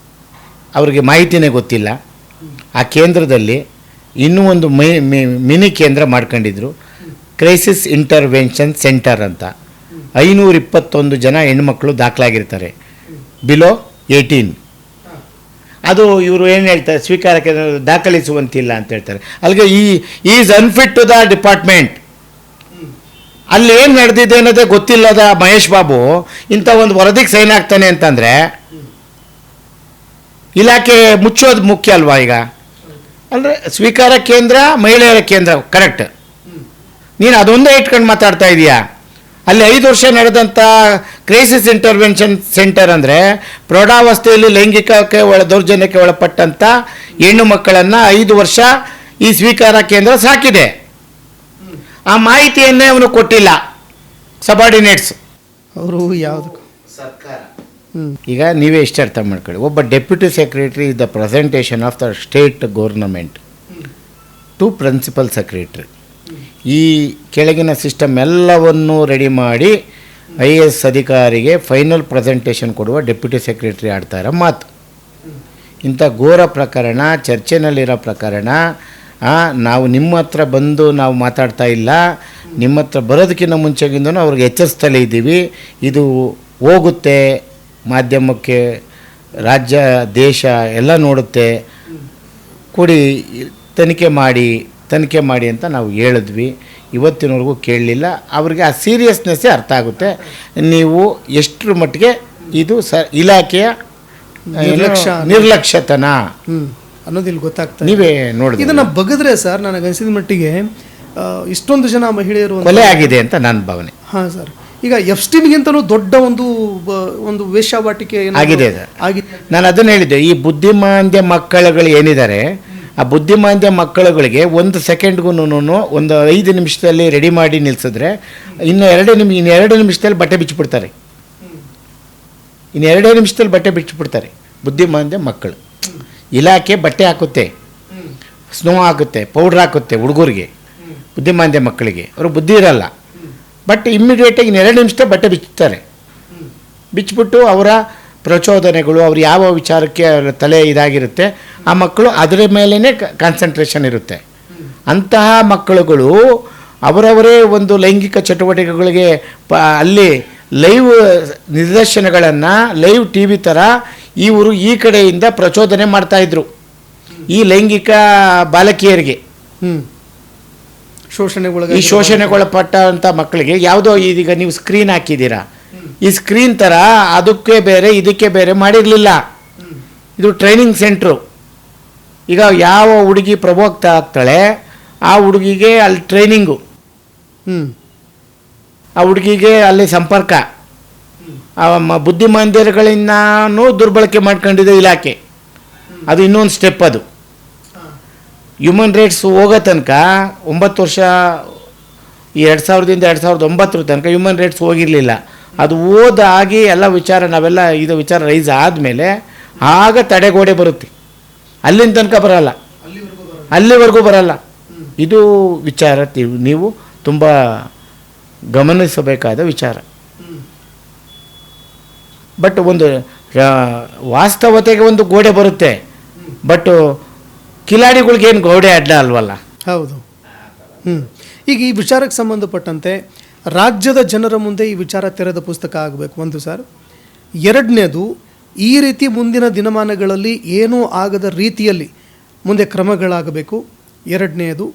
ಅವ್ರಿಗೆ ಮಾಹಿತಿನೇ ಗೊತ್ತಿಲ್ಲ. ಆ ಕೇಂದ್ರದಲ್ಲಿ ಇನ್ನೂ ಒಂದು ಮಿನಿ ಕೇಂದ್ರ ಮಾಡ್ಕೊಂಡಿದ್ರು, ಕ್ರೈಸಿಸ್ ಇಂಟರ್ವೆನ್ಷನ್ ಸೆಂಟರ್ ಅಂತ. 521 ಜನ ಹೆಣ್ಮಕ್ಳು ದಾಖಲಾಗಿರ್ತಾರೆ, ಬಿಲೋ 18. ಅದು ಇವರು ಏನು ಹೇಳ್ತಾರೆ, ಸ್ವೀಕಾರಕ್ಕೆ ದಾಖಲಿಸುವಂತಿಲ್ಲ ಅಂತ ಹೇಳ್ತಾರೆ. ಅಲ್ಲಿಗೆ is unfit to the department. ಅಲ್ಲಿ ಏನು ನಡೆದಿದೆ ಅನ್ನೋದೇ ಗೊತ್ತಿಲ್ಲದ ಮಹೇಶ್ ಬಾಬು ಇಂಥ ಒಂದು ವರದಿಗೆ ಸೈನ್ ಆಗ್ತಾನೆ ಅಂತಂದರೆ ಇಲಾಖೆ ಮುಚ್ಚೋದು ಮುಖ್ಯ ಅಲ್ವಾ? ಈಗ ಅಂದರೆ ಸ್ವೀಕಾರ ಕೇಂದ್ರ, ಮಹಿಳೆಯರ ಕೇಂದ್ರ, ಕರೆಕ್ಟ್. ನೀನು ಅದೊಂದೇ ಇಟ್ಕೊಂಡು ಮಾತಾಡ್ತಾ ಇದೀಯಾ. ಅಲ್ಲಿ 5 ವರ್ಷ ನಡೆದಂಥ ಕ್ರೈಸಿಸ್ ಇಂಟರ್ವೆನ್ಷನ್ ಸೆಂಟರ್ ಅಂದರೆ ಪ್ರೌಢಾವಸ್ಥೆಯಲ್ಲಿ ಲೈಂಗಿಕಕ್ಕೆ ದೌರ್ಜನ್ಯಕ್ಕೆ ಒಳಪಟ್ಟಂಥ ಹೆಣ್ಣು ಮಕ್ಕಳನ್ನು 5 ವರ್ಷ ಈ ಸ್ವೀಕಾರ ಕೇಂದ್ರ ಸಾಕಿದೆ. ಆ ಮಾಹಿತಿಯನ್ನೇ ಅವನು ಕೊಟ್ಟಿಲ್ಲ ಸಬಾರ್ಡಿನೇಟ್ಸ್ ಅವರು. ಯಾವುದಕ್ಕೂ ಸರ್ಕಾರ. ಈಗ ನೀವೇ ಇಷ್ಟ ಅರ್ಥ ಮಾಡ್ಕೊಳ್ಳಿ, ಒಬ್ಬ deputy secretary is the presentation of the state government to principal secretary. ಈ ಕೆಳಗಿನ ಸಿಸ್ಟಮ್ ಎಲ್ಲವನ್ನೂ ರೆಡಿ ಮಾಡಿ IAS ಅಧಿಕಾರಿಗೆ ಫೈನಲ್ ಪ್ರೆಸೆಂಟೇಷನ್ ಕೊಡುವ ಡೆಪ್ಯೂಟಿ ಸೆಕ್ರೆಟರಿ ಆಡ್ತಾ ಇರೋ ಮಾತು. ಇಂಥ ಘೋರ ಪ್ರಕರಣ, ಚರ್ಚೆನಲ್ಲಿರೋ ಪ್ರಕರಣ, ನಾವು ನಿಮ್ಮ ಹತ್ರ ಬಂದು ನಾವು ಮಾತಾಡ್ತಾ ಇಲ್ಲ, ನಿಮ್ಮ ಹತ್ರ ಬರೋದಕ್ಕಿಂತ ಮುಂಚೆಗಿಂದನೂ ಅವ್ರಿಗೆ ಎಚ್ಚರಿಸ್ತಲೇ ಇದ್ದೀವಿ. ಇದು ಹೋಗುತ್ತೆ ಮಾಧ್ಯಮಕ್ಕೆ ರಾಜ್ಯ ದೇಶ ಎಲ್ಲ ನೋಡುತ್ತೆ, ಕೊಡಿ ತನಿಖೆ ಮಾಡಿ ಅಂತ ನಾವು ಹೇಳಿದ್ವಿ. ಇವತ್ತಿನವರೆಗೂ ಕೇಳಲಿಲ್ಲ. ಅವ್ರಿಗೆ ಆ ಸೀರಿಯಸ್ನೆಸ್ಸೇ ಅರ್ಥ ಆಗುತ್ತೆ. ನೀವು ಎಷ್ಟರ ಮಟ್ಟಿಗೆ ಇದು ಇಲಾಖೆಯ ನಿರ್ಲಕ್ಷ್ಯತನ ಅನ್ನೋದು ಇಲ್ಲಿ ಗೊತ್ತಾಗ್ತದೆ. ನೀವೇ ನೋಡಿ ಇದನ್ನ ಬಗದ್ರೆ ಸರ್, ನನಗನ್ಸಿದ ಮಟ್ಟಿಗೆ ಇಷ್ಟೊಂದು ಜನ ಮಹಿಳೆಯರು ಕೊಲೆ ಆಗಿದೆ ಅಂತ ನನ್ನ ಭಾವನೆ. ಹಾಂ ಸರ್, ಈಗ ಎಫ್ಸ್ಟೀನ್ಗಿಂತಲೂ ದೊಡ್ಡ ಒಂದು ವೇಶ್ಯಾವಾಟಿಕೆ ಆಗಿದೆ. ನಾನು ಅದನ್ನು ಹೇಳಿದ್ದೆ, ಈ ಬುದ್ಧಿಮಾಂದ್ಯ ಮಕ್ಕಳುಗಳು ಏನಿದ್ದಾರೆ, ಆ ಬುದ್ಧಿಮಾಂದ್ಯ ಮಕ್ಕಳುಗಳಿಗೆ 1 ಸೆಕೆಂಡ್ಗೂ ಒಂದು 5 ನಿಮಿಷದಲ್ಲಿ ರೆಡಿ ಮಾಡಿ ನಿಲ್ಲಿಸಿದ್ರೆ ಇನ್ನು 2 ನಿಮಿಷದಲ್ಲಿ ಬಟ್ಟೆ ಬಿಚ್ಚಿಬಿಡ್ತಾರೆ. ಇನ್ನು 2 ನಿಮಿಷದಲ್ಲಿ ಬಟ್ಟೆ ಬಿಚ್ಚಿಬಿಡ್ತಾರೆ ಬುದ್ಧಿಮಾಂದ್ಯ ಮಕ್ಕಳು. ಇಲಾಖೆ ಬಟ್ಟೆ ಹಾಕುತ್ತೆ, ಸ್ನೋ ಹಾಕುತ್ತೆ, ಪೌಡ್ರ್ ಹಾಕುತ್ತೆ ಹುಡುಗರಿಗೆ, ಬುದ್ಧಿಮಾಂದ್ಯ ಮಕ್ಕಳಿಗೆ. ಅವರು ಬುದ್ಧಿ ಇರಲ್ಲ, ಬಟ್ ಇಮ್ಮಿಡಿಯೇಟಾಗಿ 2 ನಿಮಿಷದ ಬಟ್ಟೆ ಬಿಚ್ಚುತ್ತಾರೆ. ಬಿಚ್ಚಿಬಿಟ್ಟು ಅವರ ಪ್ರಚೋದನೆಗಳು, ಅವ್ರು ಯಾವ ವಿಚಾರಕ್ಕೆ ಅವರ ತಲೆ ಇದಾಗಿರುತ್ತೆ, ಆ ಮಕ್ಕಳು ಅದರ ಮೇಲೇ ಕಾನ್ಸಂಟ್ರೇಷನ್ ಇರುತ್ತೆ. ಅಂತಹ ಮಕ್ಕಳುಗಳು ಅವರವರೇ ಒಂದು ಲೈಂಗಿಕ ಚಟುವಟಿಕೆಗಳಿಗೆ ಅಲ್ಲಿ ಲೈವ್ ನಿದರ್ಶನಗಳನ್ನು ಲೈವ್ ಟಿ ವಿ ಥರ ಇವರು ಈ ಕಡೆಯಿಂದ ಪ್ರಚೋದನೆ ಮಾಡ್ತಾಯಿದ್ರು ಈ ಲೈಂಗಿಕ ಬಾಲಕಿಯರಿಗೆ. ಈ ಶೋಷಣೆಗೊಳಪಟ್ಟಂಥ ಮಕ್ಕಳಿಗೆ ಯಾವುದೋ ಇದೀಗ ನೀವು ಸ್ಕ್ರೀನ್ ಹಾಕಿದ್ದೀರಾ, ಈ ಸ್ಕ್ರೀನ್ ಥರ ಅದಕ್ಕೆ ಬೇರೆ ಇದಕ್ಕೆ ಬೇರೆ ಮಾಡಿರಲಿಲ್ಲ. ಇದು ಟ್ರೈನಿಂಗ್ ಸೆಂಟ್ರು. ಈಗ ಯಾವ ಹುಡುಗಿ ಪ್ರಭೋಕ್ತ ಆಗ್ತಾಳೆ ಆ ಹುಡುಗಿಗೆ ಅಲ್ಲಿ ಟ್ರೈನಿಂಗು, ಆ ಹುಡುಗಿಗೆ ಅಲ್ಲಿ ಸಂಪರ್ಕ. ಬುದ್ಧಿಮಾಂದ್ಯರುಗಳಿಂದನೂ ದುರ್ಬಳಕೆ ಮಾಡ್ಕೊಂಡಿದೆ ಇಲಾಖೆ. ಅದು ಇನ್ನೊಂದು ಸ್ಟೆಪ್. ಅದು ಹ್ಯೂಮನ್ ರೈಟ್ಸ್ ಹೋಗೋ ತನಕ 9 ವರ್ಷ, ಈ 2000ದಿಂದ 2009 ತನಕ ಹ್ಯೂಮನ್ ರೈಟ್ಸ್ ಹೋಗಿರಲಿಲ್ಲ. ಅದು ಓದಾಗಿ ಎಲ್ಲ ವಿಚಾರ ನಾವೆಲ್ಲ ಇದು ವಿಚಾರ ರೈಸ್ ಆದಮೇಲೆ ಆಗ ತಡೆಗೋಡೆ ಬರುತ್ತೆ. ಅಲ್ಲಿನ ತನಕ ಬರಲ್ಲ, ಅಲ್ಲಿವರೆಗೂ ಬರಲ್ಲ. ಇದು ವಿಚಾರ ನೀವು ತುಂಬ ಗಮನಿಸಬೇಕಾದ ವಿಚಾರ. ಬಟ್ ಒಂದು ವಾಸ್ತವತೆಗೆ ಒಂದು ಗೋಡೆ ಬರುತ್ತೆ, ಬಟ್ ಕಿಲಾಡಿಗಳಿಗೇನು ಗೋಡೆ ಅಡ್ಡ ಅಲ್ವಲ್ಲ. ಹೌದು. ಈಗ ಈ ವಿಚಾರಕ್ಕೆ ಸಂಬಂಧಪಟ್ಟಂತೆ ರಾಜ್ಯದ ಜನರ ಮುಂದೆ ಈ ವಿಚಾರ ತೆರೆದ ಪುಸ್ತಕ ಆಗಬೇಕು ಒಂದು ಸರ್. ಎರಡನೇದು, ಈ ರೀತಿ ಮುಂದಿನ ದಿನಮಾನಗಳಲ್ಲಿ ಏನೂ ಆಗದ ರೀತಿಯಲ್ಲಿ ಮುಂದೆ ಕ್ರಮಗಳಾಗಬೇಕು. ಎರಡನೆಯದು.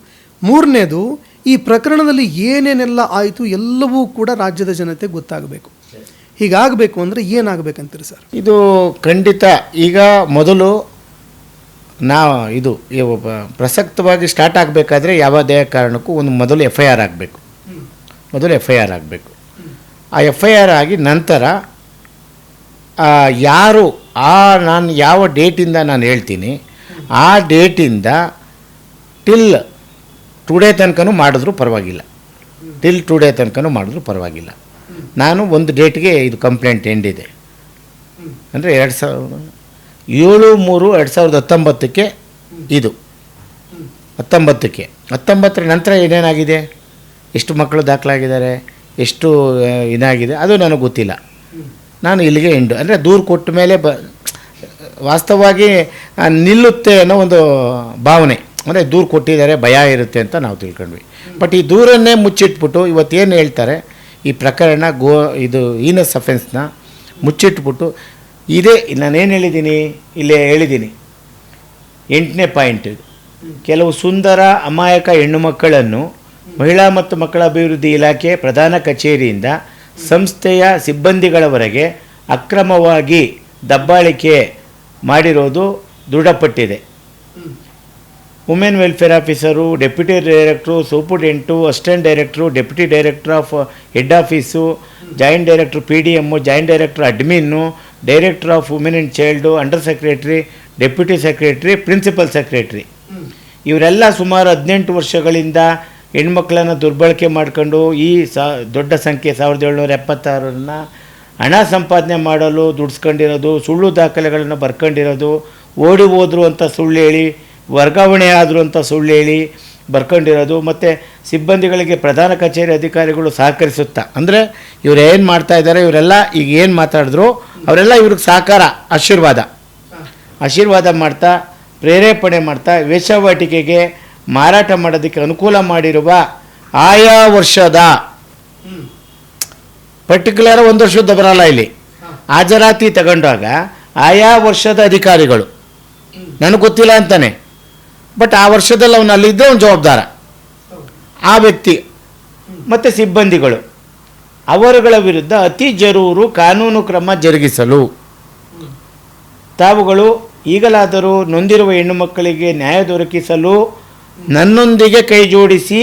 ಮೂರನೇದು, ಈ ಪ್ರಕರಣದಲ್ಲಿ ಏನೇನೆಲ್ಲ ಆಯಿತು ಎಲ್ಲವೂ ಕೂಡ ರಾಜ್ಯದ ಜನತೆ ಗೊತ್ತಾಗಬೇಕು. ಹೀಗಾಗಬೇಕು ಅಂದರೆ ಏನಾಗಬೇಕಂತೀರಿ ಸರ್? ಇದು ಖಂಡಿತ. ಈಗ ಮೊದಲು ಇದು ಪ್ರಸಕ್ತವಾಗಿ ಸ್ಟಾರ್ಟ್ ಆಗಬೇಕಾದ್ರೆ ಯಾವುದೇ ಕಾರಣಕ್ಕೂ ಮೊದಲು ಎಫ್ ಐ ಆರ್ ಆಗಬೇಕು. ಆ ಎಫ್ ಐ ಆರ್ ಆಗಿ ನಂತರ ಯಾರು ನಾನು ಯಾವ ಡೇಟಿಂದ ನಾನು ಹೇಳ್ತೀನಿ ಆ ಡೇಟಿಂದ ಟಿಲ್ ಟುಡೇ ತನಕನೂ ಮಾಡಿದ್ರೂ ಪರವಾಗಿಲ್ಲ. ನಾನು ಒಂದು ಡೇಟ್ಗೆ ಇದು ಕಂಪ್ಲೇಂಟ್ ಎಂಡಿದೆ ಅಂದರೆ 7/3/2019 ಇದು 19ರ ನಂತರ ಏನೇನಾಗಿದೆ, ಎಷ್ಟು ಮಕ್ಕಳು ದಾಖಲಾಗಿದ್ದಾರೆ, ಎಷ್ಟು ಇದಾಗಿದೆ ಅದು ನನಗೆ ಗೊತ್ತಿಲ್ಲ. ನಾನು ಇಲ್ಲಿಗೆ ಎಂಡು ಅಂದರೆ ದೂರು ಕೊಟ್ಟ ಮೇಲೆ ವಾಸ್ತವವಾಗಿ ನಿಲ್ಲುತ್ತೆ ಅನ್ನೋ ಒಂದು ಭಾವನೆ. ಅಂದರೆ ದೂರು ಕೊಟ್ಟಿದ್ದಾರೆ, ಭಯ ಇರುತ್ತೆ ಅಂತ ನಾವು ತಿಳ್ಕೊಂಡ್ವಿ. ಬಟ್ ಈ ದೂರನ್ನೇ ಮುಚ್ಚಿಟ್ಬಿಟ್ಟು ಇವತ್ತೇನು ಹೇಳ್ತಾರೆ, ಈ ಪ್ರಕರಣ ಇದು ಈನಸ್ ಅಫೆನ್ಸ್ನ ಮುಚ್ಚಿಟ್ಬಿಟ್ಟು ಇದೇ ನಾನೇನು ಇಲ್ಲೇ ಹೇಳಿದ್ದೀನಿ 8ನೇ ಪಾಯಿಂಟ್. ಕೆಲವು ಸುಂದರ ಅಮಾಯಕ ಹೆಣ್ಣು ಮಕ್ಕಳನ್ನು ಮಹಿಳಾ ಮತ್ತು ಮಕ್ಕಳ ಅಭಿವೃದ್ಧಿ ಇಲಾಖೆ ಪ್ರಧಾನ ಕಚೇರಿಯಿಂದ ಸಂಸ್ಥೆಯ ಸಿಬ್ಬಂದಿಗಳವರೆಗೆ ಅಕ್ರಮವಾಗಿ ದಬ್ಬಾಳಿಕೆ ಮಾಡಿರೋದು ದೃಢಪಟ್ಟಿದೆ. Women welfare officer, deputy director, superintendent, assistant director, deputy director of head office, joint director PDM, joint director admin, director of women and child, under secretary, deputy secretary, principal secretary ಇವರೆಲ್ಲ ಸುಮಾರು 18 ವರ್ಷಗಳಿಂದ ಹೆಣ್ಮಕ್ಳನ್ನು ದುರ್ಬಳಕೆ ಮಾಡ್ಕೊಂಡು ಈ ದೊಡ್ಡ ಸಂಖ್ಯೆ 1776 ಹಣ ಸಂಪಾದನೆ ಮಾಡಲು ದುಡಿಸ್ಕೊಂಡಿರೋದು, ಸುಳ್ಳು ದಾಖಲೆಗಳನ್ನು ಬರ್ಕೊಂಡಿರೋದು, ಓಡಿ ಹೋದ್ರು ಅಂತ ಸುಳ್ಳು ಹೇಳಿ, ವರ್ಗಾವಣೆ ಆದರು ಅಂತ ಸುಳ್ಳು ಹೇಳಿ ಬರ್ಕೊಂಡಿರೋದು, ಮತ್ತು ಸಿಬ್ಬಂದಿಗಳಿಗೆ ಪ್ರಧಾನ ಕಚೇರಿ ಅಧಿಕಾರಿಗಳು ಸಹಕರಿಸುತ್ತಾ, ಅಂದರೆ ಇವ್ರು ಏನು ಮಾಡ್ತಾಯಿದ್ದಾರೆ, ಇವರೆಲ್ಲ ಈಗ ಏನು ಮಾತಾಡಿದ್ರು ಅವರೆಲ್ಲ ಇವ್ರಿಗೆ ಸಹಕಾರ ಆಶೀರ್ವಾದ ಮಾಡ್ತಾ ಪ್ರೇರೇಪಣೆ ಮಾಡ್ತಾ ವೇಶ್ಯಾವಾಟಿಕೆಗೆ ಮಾರಾಟ ಮಾಡೋದಕ್ಕೆ ಅನುಕೂಲ ಮಾಡಿರುವ ಆಯಾ ವರ್ಷದ ಪರ್ಟಿಕ್ಯುಲರ್ ಒಂದು ವರ್ಷದ ಬರಲ್ಲ ಇಲ್ಲಿ ಹಾಜರಾತಿ ತಗೊಂಡಾಗ ಆಯಾ ವರ್ಷದ ಅಧಿಕಾರಿಗಳು, ನನಗೆ ಗೊತ್ತಿಲ್ಲ ಅಂತಾನೆ, ಬಟ್ ಆ ವರ್ಷದಲ್ಲಿ ಅವನು ಅಲ್ಲಿದ್ದರೆ ಅವನು ಜವಾಬ್ದಾರ, ಆ ವ್ಯಕ್ತಿ ಮತ್ತು ಸಿಬ್ಬಂದಿಗಳು ಅವರುಗಳ ವಿರುದ್ಧ ಅತಿ ಜರೂರು ಕಾನೂನು ಕ್ರಮ ಜರುಗಿಸಲು ತಾವುಗಳು ಈಗಲಾದರೂ ನೊಂದಿರುವ ಹೆಣ್ಣು ಮಕ್ಕಳಿಗೆ ನ್ಯಾಯ ದೊರಕಿಸಲು ನನ್ನೊಂದಿಗೆ ಕೈ ಜೋಡಿಸಿ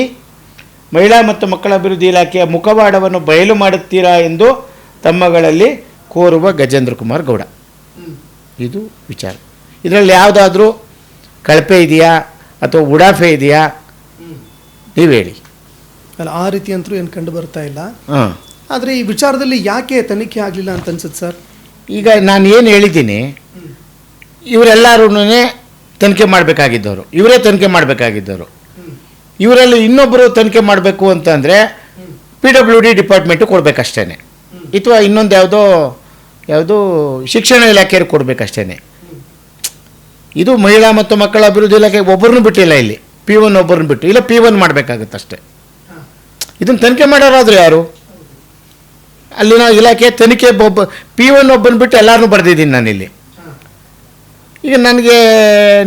ಮಹಿಳಾ ಮತ್ತು ಮಕ್ಕಳ ಅಭಿವೃದ್ಧಿ ಇಲಾಖೆಯ ಮುಖವಾಡವನ್ನು ಬಯಲು ಮಾಡುತ್ತೀರಾ ಎಂದು ತಮ್ಮಗಳಲ್ಲಿ ಕೋರುವ ಗಜೇಂದ್ರ ಕುಮಾರ್ ಗೌಡ. ಇದು ವಿಚಾರ. ಇದರಲ್ಲಿ ಯಾವುದಾದ್ರೂ ಕಳಪೆ ಇದೆಯಾ ಅಥವಾ ಉಡಾಫೆ ಇದೆಯಾ ನೀವು ಹೇಳಿ. ಅಲ್ಲ, ಆ ರೀತಿ ಅಂತೂ ಏನು ಕಂಡು ಬರ್ತಾ ಇಲ್ಲ. ಹಾಂ, ಆದರೆ ಈ ವಿಚಾರದಲ್ಲಿ ಯಾಕೆ ತನಿಖೆ ಆಗಲಿಲ್ಲ ಅಂತ ಅನ್ಸುತ್ತೆ ಸರ್? ಈಗ ನಾನು ಏನು ಹೇಳಿದ್ದೀನಿ, ಇವರೆಲ್ಲರೂ ತನಿಖೆ ಮಾಡಬೇಕಾಗಿದ್ದವರು, ಇವರೇ ತನಿಖೆ ಮಾಡಬೇಕಾಗಿದ್ದವರು. ಇವರಲ್ಲಿ ಇನ್ನೊಬ್ಬರು ತನಿಖೆ ಮಾಡಬೇಕು ಅಂತಂದರೆ PWD ಡಿಪಾರ್ಟ್ಮೆಂಟು ಕೊಡಬೇಕಷ್ಟೇ, ಅಥವಾ ಇನ್ನೊಂದು ಯಾವುದೋ ಶಿಕ್ಷಣ ಇಲಾಖೆಯವ್ರಿಗೆ ಕೊಡಬೇಕಷ್ಟೇ. ಇದು ಮಹಿಳಾ ಮತ್ತು ಮಕ್ಕಳ ಅಭಿವೃದ್ಧಿ ಇಲಾಖೆ ಒಬ್ಬರನ್ನು ಬಿಟ್ಟಿಲ್ಲ, ಇಲ್ಲಿ P1 ಒಬ್ಬರನ್ನು ಬಿಟ್ಟು, ಇಲ್ಲ P1 ಮಾಡಬೇಕಾಗುತ್ತಷ್ಟೇ. ಇದನ್ನು ತನಿಖೆ ಮಾಡೋರಾದ್ರು ಯಾರು? ಅಲ್ಲಿನ ಇಲಾಖೆ ತನಿಖೆ P1 ಒಬ್ಬರನ್ನು ಬಿಟ್ಟು ಎಲ್ಲರನ್ನೂ ಬರೆದಿದ್ದೀನಿ ನಾನಿಲ್ಲಿ. ಈಗ ನನಗೆ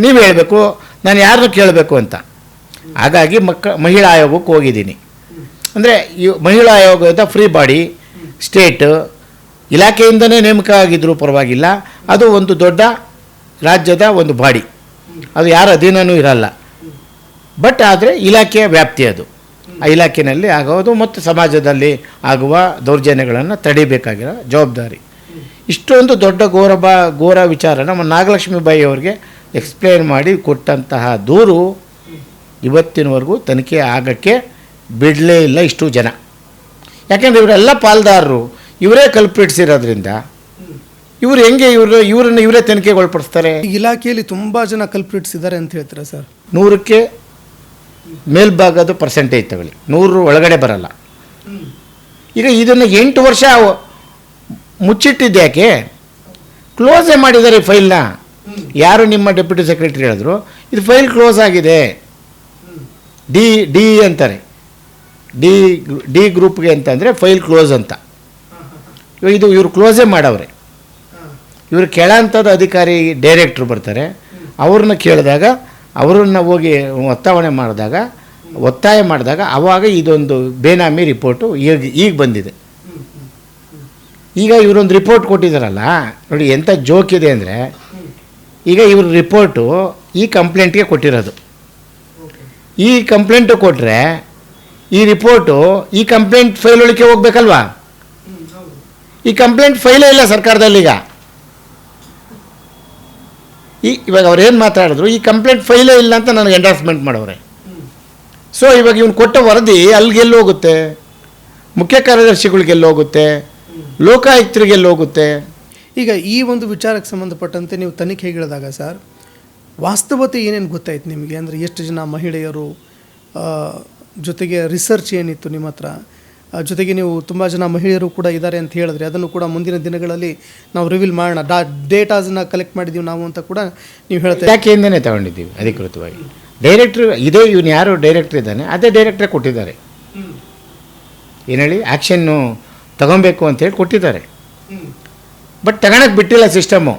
ನೀವು ಹೇಳಬೇಕು, ನಾನು ಯಾರನ್ನು ಕೇಳಬೇಕು ಅಂತ. ಹಾಗಾಗಿ ಮಹಿಳಾ ಆಯೋಗಕ್ಕೆ ಹೋಗಿದ್ದೀನಿ. ಅಂದರೆ ಈ ಮಹಿಳಾ ಆಯೋಗದ ಫ್ರೀ ಬಾಡಿ, ಸ್ಟೇಟ್ ಇಲಾಖೆಯಿಂದನೇ ನೇಮಕ ಆಗಿದ್ದರೂ ಪರವಾಗಿಲ್ಲ, ಅದು ಒಂದು ದೊಡ್ಡ ರಾಜ್ಯದ ಒಂದು ಬಾಡಿ, ಅದು ಯಾರ ಅಧೀನವೂ ಇರಲ್ಲ. ಬಟ್ ಆದರೆ ಇಲಾಖೆಯ ವ್ಯಾಪ್ತಿ ಅದು. ಆ ಇಲಾಖೆಯಲ್ಲಿ ಆಗೋದು ಮತ್ತು ಸಮಾಜದಲ್ಲಿ ಆಗುವ ದೌರ್ಜನ್ಯಗಳನ್ನು ತಡಿಬೇಕಾಗಿರೋ ಜವಾಬ್ದಾರಿ. ಇಷ್ಟೊಂದು ದೊಡ್ಡ ಘೋರ ವಿಚಾರ ನಮ್ಮ ನಾಗಲಕ್ಷ್ಮಿ ಬಾಯಿ ಅವರಿಗೆ ಎಕ್ಸ್ಪ್ಲೇನ್ ಮಾಡಿ ಕೊಟ್ಟಂತಹ ದೂರು ಇವತ್ತಿನವರೆಗೂ ತನಿಖೆ ಆಗೋಕ್ಕೆ ಬಿಡಲೇ ಇಲ್ಲ ಇಷ್ಟು ಜನ. ಯಾಕೆಂದರೆ ಇವರೆಲ್ಲ ಪಾಲ್ದಾರರು, ಇವರೇ ಕಲ್ಪಿಸಿರೋದ್ರಿಂದ ಇವರು ಹೆಂಗೆ ಇವರನ್ನು ಇವರೇ ತನಿಖೆಗೆ ಒಳಪಡಿಸ್ತಾರೆ? ಈ ಇಲಾಖೆಯಲ್ಲಿ ತುಂಬ ಜನ ಕಲ್ಪ್ರಿಟ್ಸ್ ಇದ್ದಾರೆ ಅಂತ ಹೇಳ್ತೀರಾ ಸರ್? 100ಕ್ಕೆ ಮೇಲ್ಭಾಗದ ಪರ್ಸೆಂಟೇಜ್ ತಗೊಳ್ಳಿ, 100 ಒಳಗಡೆ ಬರಲ್ಲ. ಈಗ ಇದನ್ನು 8 ವರ್ಷ ಮುಚ್ಚಿಟ್ಟಿದ್ಯಾಕೆ? ಕ್ಲೋಸೇ ಮಾಡಿದ್ದಾರೆ ಈ ಫೈಲ್ನ. ಯಾರು ನಿಮ್ಮ ಡೆಪ್ಯೂಟಿ ಸೆಕ್ರೆಟರಿ ಹೇಳಿದ್ರು ಇದು ಫೈಲ್ ಕ್ಲೋಸ್ ಆಗಿದೆ, ಡಿ ಅಂತಾರೆ, ಡಿ ಗ್ರೂಪ್ಗೆ ಅಂತಂದರೆ ಫೈಲ್ ಕ್ಲೋಸ್ ಅಂತ. ಇವರು ಕ್ಲೋಸೇ ಮಾಡವ್ರೆ. ಇವರು ಕೆಳಹಂತದ ಅಧಿಕಾರಿ ಡೈರೆಕ್ಟ್ರು ಬರ್ತಾರೆ, ಅವ್ರನ್ನ ಕೇಳಿದಾಗ, ಅವರನ್ನು ಹೋಗಿ ಒತ್ತಾಯ ಮಾಡಿದಾಗ ಆವಾಗ ಇದೊಂದು ಬೇನಾಮಿ ರಿಪೋರ್ಟು ಈಗ ಬಂದಿದೆ. ಈಗ ಇವರೊಂದು ರಿಪೋರ್ಟ್ ಕೊಟ್ಟಿದ್ದಾರಲ್ಲ ನೋಡಿ, ಎಂಥ ಜೋಕ್ ಇದೆ ಅಂದರೆ, ಈಗ ಇವ್ರ ರಿಪೋರ್ಟು ಈ ಕಂಪ್ಲೇಂಟ್ಗೆ ಕೊಟ್ಟಿರೋದು. ಈ ಕಂಪ್ಲೇಂಟು ಕೊಟ್ಟರೆ ಈ ರಿಪೋರ್ಟು ಈ ಕಂಪ್ಲೇಂಟ್ ಫೈಲ್ ಒಳಗೆ ಹೋಗ್ಬೇಕಲ್ವಾ? ಈ ಕಂಪ್ಲೇಂಟ್ ಫೈಲೇ ಇಲ್ಲ ಸರ್ಕಾರದಲ್ಲಿ. ಇವಾಗ ಅವ್ರು ಏನು ಮಾತಾಡಿದ್ರು, ಈ ಕಂಪ್ಲೇಂಟ್ ಫೈಲೇ ಇಲ್ಲ ಅಂತ ನನಗೆ ಎಂಡಾರ್ಸ್ಮೆಂಟ್ ಮಾಡವ್ರೆ. ಸೊ ಇವಾಗ ಇವನು ಕೊಟ್ಟ ವರದಿ ಅಲ್ಲಿಗೆಲ್ಲಿ ಹೋಗುತ್ತೆ? ಮುಖ್ಯ ಕಾರ್ಯದರ್ಶಿಗಳಿಗೆಲ್ಲಿ ಹೋಗುತ್ತೆ? ಲೋಕಾಯುಕ್ತರಿಗೆಲ್ಲಿ ಹೋಗುತ್ತೆ? ಈಗ ಈ ಒಂದು ವಿಚಾರಕ್ಕೆ ಸಂಬಂಧಪಟ್ಟಂತೆ ನೀವು ತನಿಖೆ ಹೇಳಿದಾಗ ಸರ್, ವಾಸ್ತವತೆ ಏನೇನು ಗೊತ್ತಾಯ್ತು ನಿಮಗೆ? ಅಂದರೆ ಎಷ್ಟು ಜನ ಮಹಿಳೆಯರು, ಜೊತೆಗೆ ರಿಸರ್ಚ್ ಏನಿತ್ತು ನಿಮ್ಮ ಹತ್ರ, ಜೊತೆಗೆ ನೀವು ತುಂಬ ಜನ ಮಹಿಳೆಯರು ಕೂಡ ಇದ್ದಾರೆ ಅಂತ ಹೇಳಿದ್ರೆ ಅದನ್ನು ಕೂಡ ಮುಂದಿನ ದಿನಗಳಲ್ಲಿ ನಾವು ರಿವೀಲ್ ಮಾಡೋಣ, ಡೇಟಾಸನ್ನ ಕಲೆಕ್ಟ್ ಮಾಡಿದ್ದೀವಿ ನಾವು ಅಂತ ಕೂಡ ನೀವು ಹೇಳ್ತೀವಿ. ಇಲಾಖೆಯಿಂದನೇ ತಗೊಂಡಿದ್ದೀವಿ ಅಧಿಕೃತವಾಗಿ. ಡೈರೆಕ್ಟ್ರು ಇದೇ, ಇವನು ಯಾರು ಡೈರೆಕ್ಟ್ರ್ ಇದ್ದಾನೆ ಅದೇ ಡೈರೆಕ್ಟ್ರೇ ಕೊಟ್ಟಿದ್ದಾರೆ. ಏನು ಹೇಳಿ, ಆ್ಯಕ್ಷನ್ನು ತಗೊಬೇಕು ಅಂತೇಳಿ ಕೊಟ್ಟಿದ್ದಾರೆ. ಬಟ್ ತಗೊಳಕ್ಕೆ ಬಿಟ್ಟಿಲ್ಲ ಸಿಸ್ಟಮು.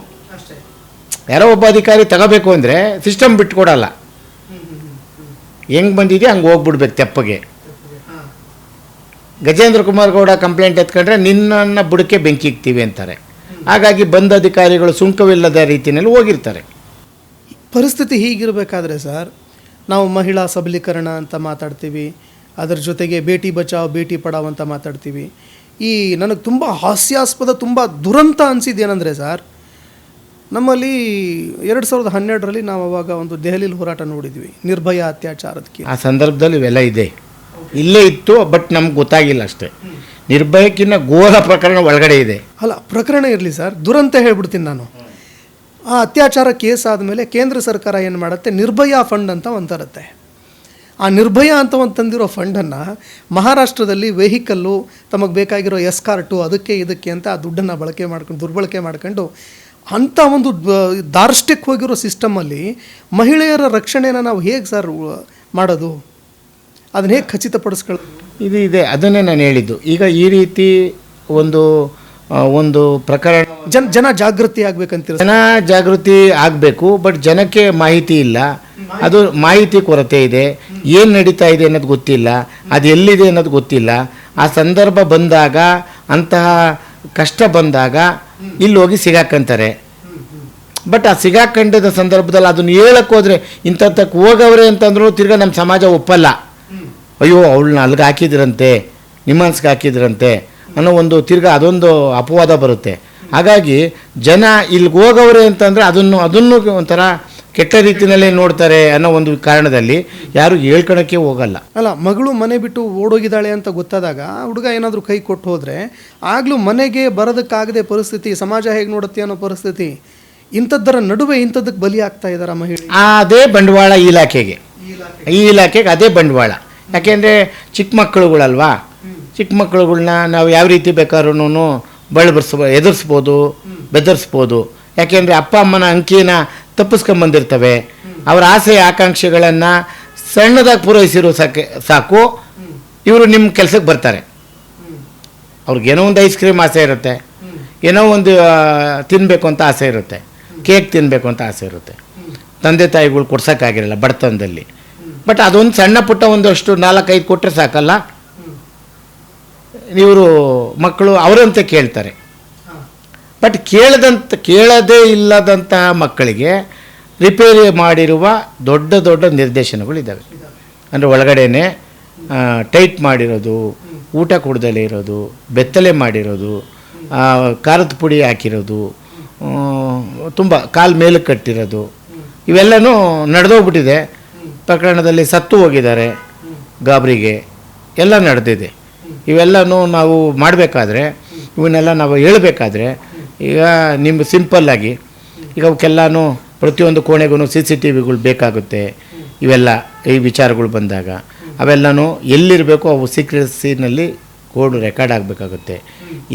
ಯಾರೋ ಒಬ್ಬ ಅಧಿಕಾರಿ ತಗೋಬೇಕು ಅಂದರೆ ಸಿಸ್ಟಮ್ ಬಿಟ್ಕೊಡಲ್ಲ. ಹೆಂಗೆ ಬಂದಿದೆ ಹಂಗೆ ಹೋಗ್ಬಿಡ್ಬೇಕು ತೆಪ್ಪಗೆ. ಗಜೇಂದ್ರ ಕುಮಾರ್ ಗೌಡ ಕಂಪ್ಲೇಂಟ್ ಎತ್ಕೊಂಡ್ರೆ ನಿನ್ನನ್ನು ಬುಡಕ್ಕೆ ಬೆಂಕಿ ಇಕ್ತೀವಿ ಅಂತಾರೆ. ಹಾಗಾಗಿ ಬಂದ ಅಧಿಕಾರಿಗಳು ಸುಂಕವಿಲ್ಲದ ರೀತಿಯಲ್ಲಿ ಹೋಗಿರ್ತಾರೆ. ಪರಿಸ್ಥಿತಿ ಹೀಗಿರಬೇಕಾದ್ರೆ ಸರ್, ನಾವು ಮಹಿಳಾ ಸಬಲೀಕರಣ ಅಂತ ಮಾತಾಡ್ತೀವಿ, ಅದರ ಜೊತೆಗೆ ಬೇಟಿ ಬಚಾವ್ ಬೇಟಿ ಪಡಾವ್ ಅಂತ ಮಾತಾಡ್ತೀವಿ. ಈ ನನಗೆ ತುಂಬ ಹಾಸ್ಯಾಸ್ಪದ, ತುಂಬ ದುರಂತ ಅನಿಸಿದ್ದೇನೆಂದರೆ ಸರ್, ನಮ್ಮಲ್ಲಿ 2012ರಲ್ಲಿ ನಾವು ಅವಾಗ ಒಂದು ದೆಹಲಿಲಿ ಹೋರಾಟ ನೋಡಿದ್ವಿ, ನಿರ್ಭಯ ಅತ್ಯಾಚಾರದಕ್ಕೆ. ಆ ಸಂದರ್ಭದಲ್ಲಿ ಇವೆಲ್ಲ ಇದೆ, ಇಲ್ಲೇ ಇತ್ತು, ಬಟ್ ನಮ್ಗೆ ಗೊತ್ತಾಗಿಲ್ಲ ಅಷ್ಟೇ. ನಿರ್ಭಯಕ್ಕಿಂತ ಘೋರ ಪ್ರಕರಣ ಒಳಗಡೆ ಇದೆ. ಅಲ್ಲ, ಪ್ರಕರಣ ಇರಲಿ ಸರ್, ದುರಂತ ಹೇಳ್ಬಿಡ್ತೀನಿ ನಾನು. ಆ ಅತ್ಯಾಚಾರ ಕೇಸ್ ಆದಮೇಲೆ ಕೇಂದ್ರ ಸರ್ಕಾರ ಏನು ಮಾಡುತ್ತೆ, ನಿರ್ಭಯ ಫಂಡ್ ಅಂತ ಒಂದು ತರುತ್ತೆ. ಆ ನಿರ್ಭಯ ಅಂತ ಒಂದು ತಂದಿರೋ ಫಂಡನ್ನು ಮಹಾರಾಷ್ಟ್ರದಲ್ಲಿ ವೆಹಿಕಲ್ಲು, ತಮಗೆ ಬೇಕಾಗಿರೋ ಎಸ್ಕಾರ್ಟು, ಅದಕ್ಕೆ ಇದಕ್ಕೆ ಅಂತ ಆ ದುಡ್ಡನ್ನು ದುರ್ಬಳಕೆ ಮಾಡ್ಕೊಂಡು ಅಂಥ ಒಂದು ದಾರ್ಷ್ಟ್ಯಕ್ಕೆ ಹೋಗಿರೋ ಸಿಸ್ಟಮಲ್ಲಿ ಮಹಿಳೆಯರ ರಕ್ಷಣೆನ ನಾವು ಹೇಗೆ ಸರ್ ಮಾಡೋದು? ಅದನ್ನ ಹೇಗೆ ಖಚಿತಪಡಿಸ್ಕೊಳ್ಳೋದು? ಇದು ಇದೆ, ಅದನ್ನೇ ನಾನು ಹೇಳಿದ್ದು. ಈಗ ಈ ರೀತಿ ಒಂದು ಒಂದು ಪ್ರಕರಣ ಜನ ಜಾಗೃತಿ ಆಗ್ಬೇಕಂತೀರ? ಜನ ಜಾಗೃತಿ ಆಗಬೇಕು, ಬಟ್ ಜನಕ್ಕೆ ಮಾಹಿತಿ ಇಲ್ಲ. ಅದು ಮಾಹಿತಿ ಕೊರತೆ ಇದೆ. ಏನು ನಡೀತಾ ಇದೆ ಅನ್ನೋದು ಗೊತ್ತಿಲ್ಲ, ಅದು ಎಲ್ಲಿದೆ ಅನ್ನೋದು ಗೊತ್ತಿಲ್ಲ. ಆ ಸಂದರ್ಭ ಬಂದಾಗ, ಅಂತಹ ಕಷ್ಟ ಬಂದಾಗ ಇಲ್ಲಿ ಹೋಗಿ ಸಿಗಾಕಂತಾರೆ. ಬಟ್ ಆ ಸಿಗಾಕಂಡದ ಸಂದರ್ಭದಲ್ಲಿ ಅದನ್ನು ಹೇಳಕ್ಕೆ ಹೋದರೆ ಇಂಥದ್ದಕ್ಕೆ ಹೋಗವ್ರೆ ಅಂತಂದ್ರೂ ತಿರ್ಗಾ ನಮ್ಮ ಸಮಾಜ ಒಪ್ಪಲ್ಲ. ಅಯ್ಯೋ ಅವಳನ್ನ ಅಲ್ಲಿಗೆ ಹಾಕಿದ್ರಂತೆ, ನಿಮ್ಮನ್ಸ್ಗೆ ಹಾಕಿದ್ರಂತೆ ಅನ್ನೋ ಒಂದು ತಿರ್ಗಾ ಅದೊಂದು ಅಪವಾದ ಬರುತ್ತೆ. ಹಾಗಾಗಿ ಜನ ಇಲ್ಲಿಗೆ ಹೋಗವ್ರೆ ಅಂತಂದರೆ ಅದನ್ನು ಒಂಥರ ಕೆಟ್ಟ ರೀತಿಯಲ್ಲೇ ನೋಡ್ತಾರೆ ಅನ್ನೋ ಒಂದು ಕಾರಣದಲ್ಲಿ ಯಾರು ಹೇಳ್ಕೊಳಕ್ಕೆ ಹೋಗಲ್ಲ. ಅಲ್ಲ, ಮಗಳು ಮನೆ ಬಿಟ್ಟು ಓಡೋಗಿದ್ದಾಳೆ ಅಂತ ಗೊತ್ತಾದಾಗ ಹುಡುಗ ಏನಾದರೂ ಕೈ ಕೊಟ್ಟು ಹೋದರೆ ಆಗಲೂ ಮನೆಗೆ ಬರೋದಕ್ಕಾಗದೆ ಪರಿಸ್ಥಿತಿ, ಸಮಾಜ ಹೇಗೆ ನೋಡುತ್ತೆ ಅನ್ನೋ ಪರಿಸ್ಥಿತಿ. ಇಂಥದ್ದರ ನಡುವೆ ಇಂಥದ್ದಕ್ಕೆ ಬಲಿ ಆಗ್ತಾ ಇದ್ದಾರೆ ಮಹಿಳೆ. ಅದೇ ಬಂಡವಾಳ ಈ ಇಲಾಖೆಗೆ ಅದೇ ಬಂಡವಾಳ. ಯಾಕೆಂದರೆ ಚಿಕ್ಕ ಮಕ್ಕಳುಗಳಲ್ವಾ, ಚಿಕ್ಕ ಮಕ್ಕಳುಗಳ್ನ ನಾವು ಯಾವ ರೀತಿ ಬೇಕಾದ್ರೂ ಎದುರಿಸ್ಬೋದು, ಬೆದರಿಸ್ಬೋದು. ಯಾಕೆಂದರೆ ಅಪ್ಪ ಅಮ್ಮನ ಅಂಕಿನ ತಪ್ಪಿಸ್ಕೊಂಬಂದಿರ್ತವೆ. ಅವರ ಆಸೆ ಆಕಾಂಕ್ಷೆಗಳನ್ನು ಸಣ್ಣದಾಗಿ ಪೂರೈಸಿರೋ ಸಾಕು, ಇವರು ನಿಮ್ಮ ಕೆಲಸಕ್ಕೆ ಬರ್ತಾರೆ. ಅವ್ರಿಗೇನೋ ಒಂದು ಐಸ್ ಕ್ರೀಮ್ ಆಸೆ ಇರುತ್ತೆ, ಏನೋ ಒಂದು ತಿನ್ನಬೇಕು ಅಂತ ಆಸೆ ಇರುತ್ತೆ, ಕೇಕ್ ತಿನ್ನಬೇಕು ಅಂತ ಆಸೆ ಇರುತ್ತೆ. ತಂದೆ ತಾಯಿಗಳು ಕೊಡ್ಸೋಕ್ಕಾಗಿರಲ್ಲ ಬಡತನದಲ್ಲಿ. ಬಟ್ ಅದೊಂದು ಸಣ್ಣ ಪುಟ್ಟ ಒಂದಷ್ಟು 4-5 ಕೊಟ್ಟರೆ ಸಾಕಲ್ಲ, ಇವರು ಮಕ್ಕಳು ಅವರಂತೆ ಕೇಳ್ತಾರೆ. ಬಟ್ ಕೇಳದೇ ಇಲ್ಲದಂತಹ ಮಕ್ಕಳಿಗೆ ರಿಪೇರಿ ಮಾಡಿರುವ ದೊಡ್ಡ ನಿರ್ದೇಶನಗಳಿದ್ದಾವೆ. ಅಂದರೆ ಒಳಗಡೆನೆ ಟೈಟ್ ಮಾಡಿರೋದು, ಊಟ ಕೊಡ್ದಲೇ ಇರೋದು, ಬೆತ್ತಲೆ ಮಾಡಿರೋದು, ಖಾರದ ಪುಡಿ ಹಾಕಿರೋದು, ತುಂಬ ಕಾಲು ಮೇಲಕ್ಕೆ ಕಟ್ಟಿರೋದು, ಇವೆಲ್ಲನೂ ನಡೆದೋಗ್ಬಿಟ್ಟಿದೆ. ಪ್ರಕರಣದಲ್ಲಿ ಸತ್ತು ಹೋಗಿದ್ದಾರೆ, ಗಾಬರಿಗೆ ಎಲ್ಲ ನಡೆದಿದೆ. ಇವೆಲ್ಲನೂ ನಾವು ಮಾಡಬೇಕಾದ್ರೆ, ಇವನ್ನೆಲ್ಲ ನಾವು ಹೇಳಬೇಕಾದ್ರೆ, ಈಗ ನಿಮ್ಮ ಸಿಂಪಲ್ಲಾಗಿ ಈಗ ಅವಕ್ಕೆಲ್ಲನೂ ಪ್ರತಿಯೊಂದು ಕೋಣೆಗೂ CCTVಗಳು ಬೇಕಾಗುತ್ತೆ. ಇವೆಲ್ಲ ಈ ವಿಚಾರಗಳು ಬಂದಾಗ ಅವೆಲ್ಲನೂ ಎಲ್ಲಿರಬೇಕು ಅವು ಸೀಕ್ರೆಸಿನಲ್ಲಿ ಕೋಡ್ ರೆಕಾರ್ಡ್ ಆಗಬೇಕಾಗುತ್ತೆ.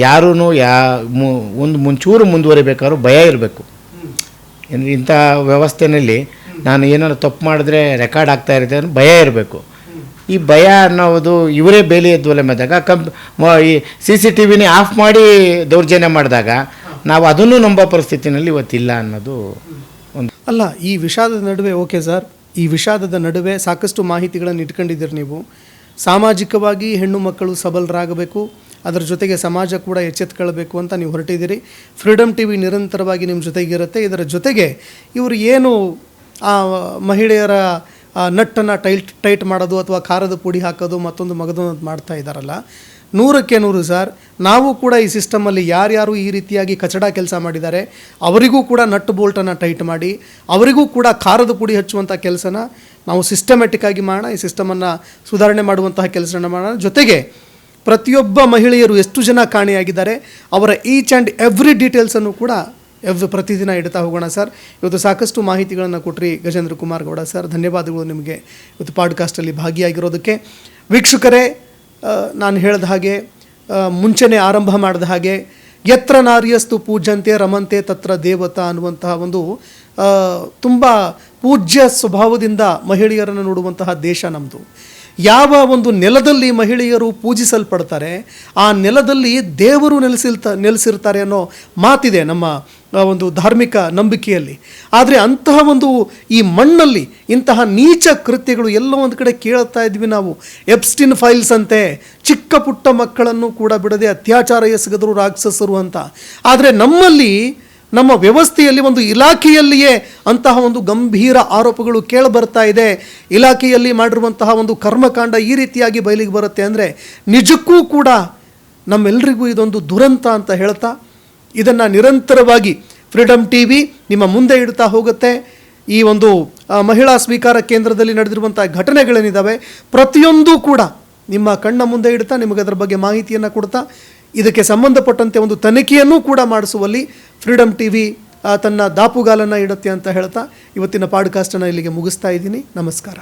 ಯಾರೂ ಒಂದು ಮುಂಚೂರು ಮುಂದುವರಿಬೇಕಾದ್ರೂ ಭಯ ಇರಬೇಕು. ಇಂಥ ವ್ಯವಸ್ಥೆಯಲ್ಲಿ ನಾನು ಏನಾದ್ರು ತಪ್ಪು ಮಾಡಿದ್ರೆ ರೆಕಾರ್ಡ್ ಆಗ್ತಾ ಇರುತ್ತೆ ಅನ್ನೋ ಭಯ ಇರಬೇಕು. ಈ ಭಯ ಅನ್ನೋದು ಇವರೇ ಬೇಲಿ ಎದ್ದುವಲೆ ಮಾಡಿದಾಗ ಈ CCTVನೇ ಆಫ್ ಮಾಡಿ ದೌರ್ಜನ್ಯ ಮಾಡಿದಾಗ ನಾವು ಅದನ್ನು ನಂಬೋ ಪರಿಸ್ಥಿತಿನಲ್ಲಿ ಇವತ್ತಿಲ್ಲ ಅನ್ನೋದು ಒಂದು. ಅಲ್ಲ, ಈ ವಿಷಾದದ ನಡುವೆ ಓಕೆ ಸರ್, ಈ ವಿಷಾದದ ನಡುವೆ ಸಾಕಷ್ಟು ಮಾಹಿತಿಗಳನ್ನು ಇಟ್ಕೊಂಡಿದ್ದೀರಿ ನೀವು. ಸಾಮಾಜಿಕವಾಗಿ ಹೆಣ್ಣು ಮಕ್ಕಳು ಸಬಲರಾಗಬೇಕು, ಅದರ ಜೊತೆಗೆ ಸಮಾಜ ಕೂಡ ಎಚ್ಚೆತ್ಕೊಳ್ಬೇಕು ಅಂತ ನೀವು ಹೊರಟಿದ್ದೀರಿ. ಫ್ರೀಡಮ್ TV ನಿರಂತರವಾಗಿ ನಿಮ್ಮ ಜೊತೆಗಿರುತ್ತೆ. ಇದರ ಜೊತೆಗೆ ಇವರು ಏನು ಆ ಮಹಿಳೆಯರ ನಟ್ಟನ್ನು ಟೈಟ್ ಮಾಡೋದು ಅಥವಾ ಖಾರದ ಪುಡಿ ಹಾಕೋದು ಮತ್ತೊಂದು ಮಗದೊಂದು ಮಾಡ್ತಾ ಇದ್ದಾರಲ್ಲ, 100ಕ್ಕೆ 100 ಸರ್. ನಾವು ಕೂಡ ಈ ಸಿಸ್ಟಮಲ್ಲಿ ಯಾರ್ಯಾರು ಈ ರೀತಿಯಾಗಿ ಕಚಡ ಕೆಲಸ ಮಾಡಿದ್ದಾರೆ ಅವರಿಗೂ ಕೂಡ ನಟ್ಟು ಬೋಲ್ಟನ್ನು ಟೈಟ್ ಮಾಡಿ, ಅವರಿಗೂ ಕೂಡ ಖಾರದ ಪುಡಿ ಹಚ್ಚುವಂಥ ಕೆಲಸನ ನಾವು ಸಿಸ್ಟಮ್ಯಾಟಿಕ್ಕಾಗಿ ಮಾಡೋಣ. ಈ ಸಿಸ್ಟಮನ್ನು ಸುಧಾರಣೆ ಮಾಡುವಂತಹ ಕೆಲಸನ ಮಾಡೋಣ. ಜೊತೆಗೆ ಪ್ರತಿಯೊಬ್ಬ ಮಹಿಳೆಯರು ಎಷ್ಟು ಜನ ಕಾಣೆಯಾಗಿದ್ದಾರೆ ಅವರ ಈಚ್ ಆ್ಯಂಡ್ ಎವ್ರಿ ಡೀಟೇಲ್ಸನ್ನು ಕೂಡ ಪ್ರತಿದಿನ ಇಡ್ತಾ ಹೋಗೋಣ ಸರ್. ಇವತ್ತು ಸಾಕಷ್ಟು ಮಾಹಿತಿಗಳನ್ನು ಕೊಟ್ರಿ ಗಜೇಂದ್ರ ಕುಮಾರ್ ಗೌಡ ಸರ್, ಧನ್ಯವಾದಗಳು ನಿಮಗೆ ಇವತ್ತು ಪಾಡ್ಕಾಸ್ಟಲ್ಲಿ ಭಾಗಿಯಾಗಿರೋದಕ್ಕೆ. ವೀಕ್ಷಕರೇ, ನಾನು ಹೇಳಿದ ಹಾಗೆ, ಮುಂಚೆನೇ ಆರಂಭ ಮಾಡಿದ ಹಾಗೆ, ಯತ್ರ ನಾರ್ಯಸ್ತು ಪೂಜ್ಯಂತೆ ರಮಂತೆ ತತ್ರ ದೇವತಾ ಅನ್ನುವಂತಹ ಒಂದು ತುಂಬ ಪೂಜ್ಯ ಸ್ವಭಾವದಿಂದ ಮಹಿಳೆಯರನ್ನು ನೋಡುವಂತಹ ದೇಶ ನಮ್ಮದು. ಯಾವ ಒಂದು ನೆಲದಲ್ಲಿ ಮಹಿಳೆಯರು ಪೂಜಿಸಲ್ಪಡ್ತಾರೆ ಆ ನೆಲದಲ್ಲಿ ದೇವರು ನೆಲೆಸಿರ್ತಾರೆ ಅನ್ನೋ ಮಾತಿದೆ ನಮ್ಮ ಒಂದು ಧಾರ್ಮಿಕ ನಂಬಿಕೆಯಲ್ಲಿ. ಆದರೆ ಅಂತಹ ಒಂದು ಈ ಮಣ್ಣಲ್ಲಿ ಇಂತಹ ನೀಚ ಕೃತ್ಯಗಳು ಎಲ್ಲೋ ಒಂದು ಕಡೆ ಕೇಳ್ತಾ ಇದ್ವಿ ನಾವು. ಎಪ್ಸ್ಟಿನ್ ಫೈಲ್ಸ್ ಅಂತೆ, ಚಿಕ್ಕ ಪುಟ್ಟ ಮಕ್ಕಳನ್ನು ಕೂಡ ಬಿಡದೆ ಅತ್ಯಾಚಾರ ಎಸಗಿದ್ರು ರಾಕ್ಷಸರು ಅಂತ. ಆದರೆ ನಮ್ಮ ವ್ಯವಸ್ಥೆಯಲ್ಲಿ ಒಂದು ಇಲಾಖೆಯಲ್ಲಿಯೇ ಅಂತಹ ಒಂದು ಗಂಭೀರ ಆರೋಪಗಳು ಕೇಳಿಬರ್ತಾ ಇದೆ. ಇಲಾಖೆಯಲ್ಲಿ ಮಾಡಿರುವಂತಹ ಒಂದು ಕರ್ಮಕಾಂಡ ಈ ರೀತಿಯಾಗಿ ಬಯಲಿಗೆ ಬರುತ್ತೆ ಅಂದರೆ ನಿಜಕ್ಕೂ ಕೂಡ ನಮ್ಮೆಲ್ಲರಿಗೂ ಇದೊಂದು ದುರಂತ ಅಂತ ಹೇಳ್ತಾ, ಇದನ್ನು ನಿರಂತರವಾಗಿ ಫ್ರೀಡಮ್ TV ನಿಮ್ಮ ಮುಂದೆ ಇಡ್ತಾ ಹೋಗುತ್ತೆ. ಈ ಒಂದು ಮಹಿಳಾ ಸ್ವೀಕಾರ ಕೇಂದ್ರದಲ್ಲಿ ನಡೆದಿರುವಂಥ ಘಟನೆಗಳೇನಿದ್ದಾವೆ ಪ್ರತಿಯೊಂದೂ ಕೂಡ ನಿಮ್ಮ ಕಣ್ಣ ಮುಂದೆ ಇಡ್ತಾ ನಿಮಗೆ ಅದರ ಬಗ್ಗೆ ಮಾಹಿತಿಯನ್ನು ಕೊಡ್ತಾ, ಇದಕ್ಕೆ ಸಂಬಂಧಪಟ್ಟಂತೆ ಒಂದು ತನಿಖೆಯನ್ನು ಕೂಡ ಮಾಡಿಸುವಲ್ಲಿ ಫ್ರೀಡಮ್ TV ತನ್ನ ದಾಪುಗಾಲನ್ನು ಇಡುತ್ತೆ ಅಂತ ಹೇಳ್ತಾ ಇವತ್ತಿನ ಪಾಡ್ಕಾಸ್ಟನ್ನು ಇಲ್ಲಿಗೆ ಮುಗಿಸ್ತಾ ಇದ್ದೀನಿ. ನಮಸ್ಕಾರ.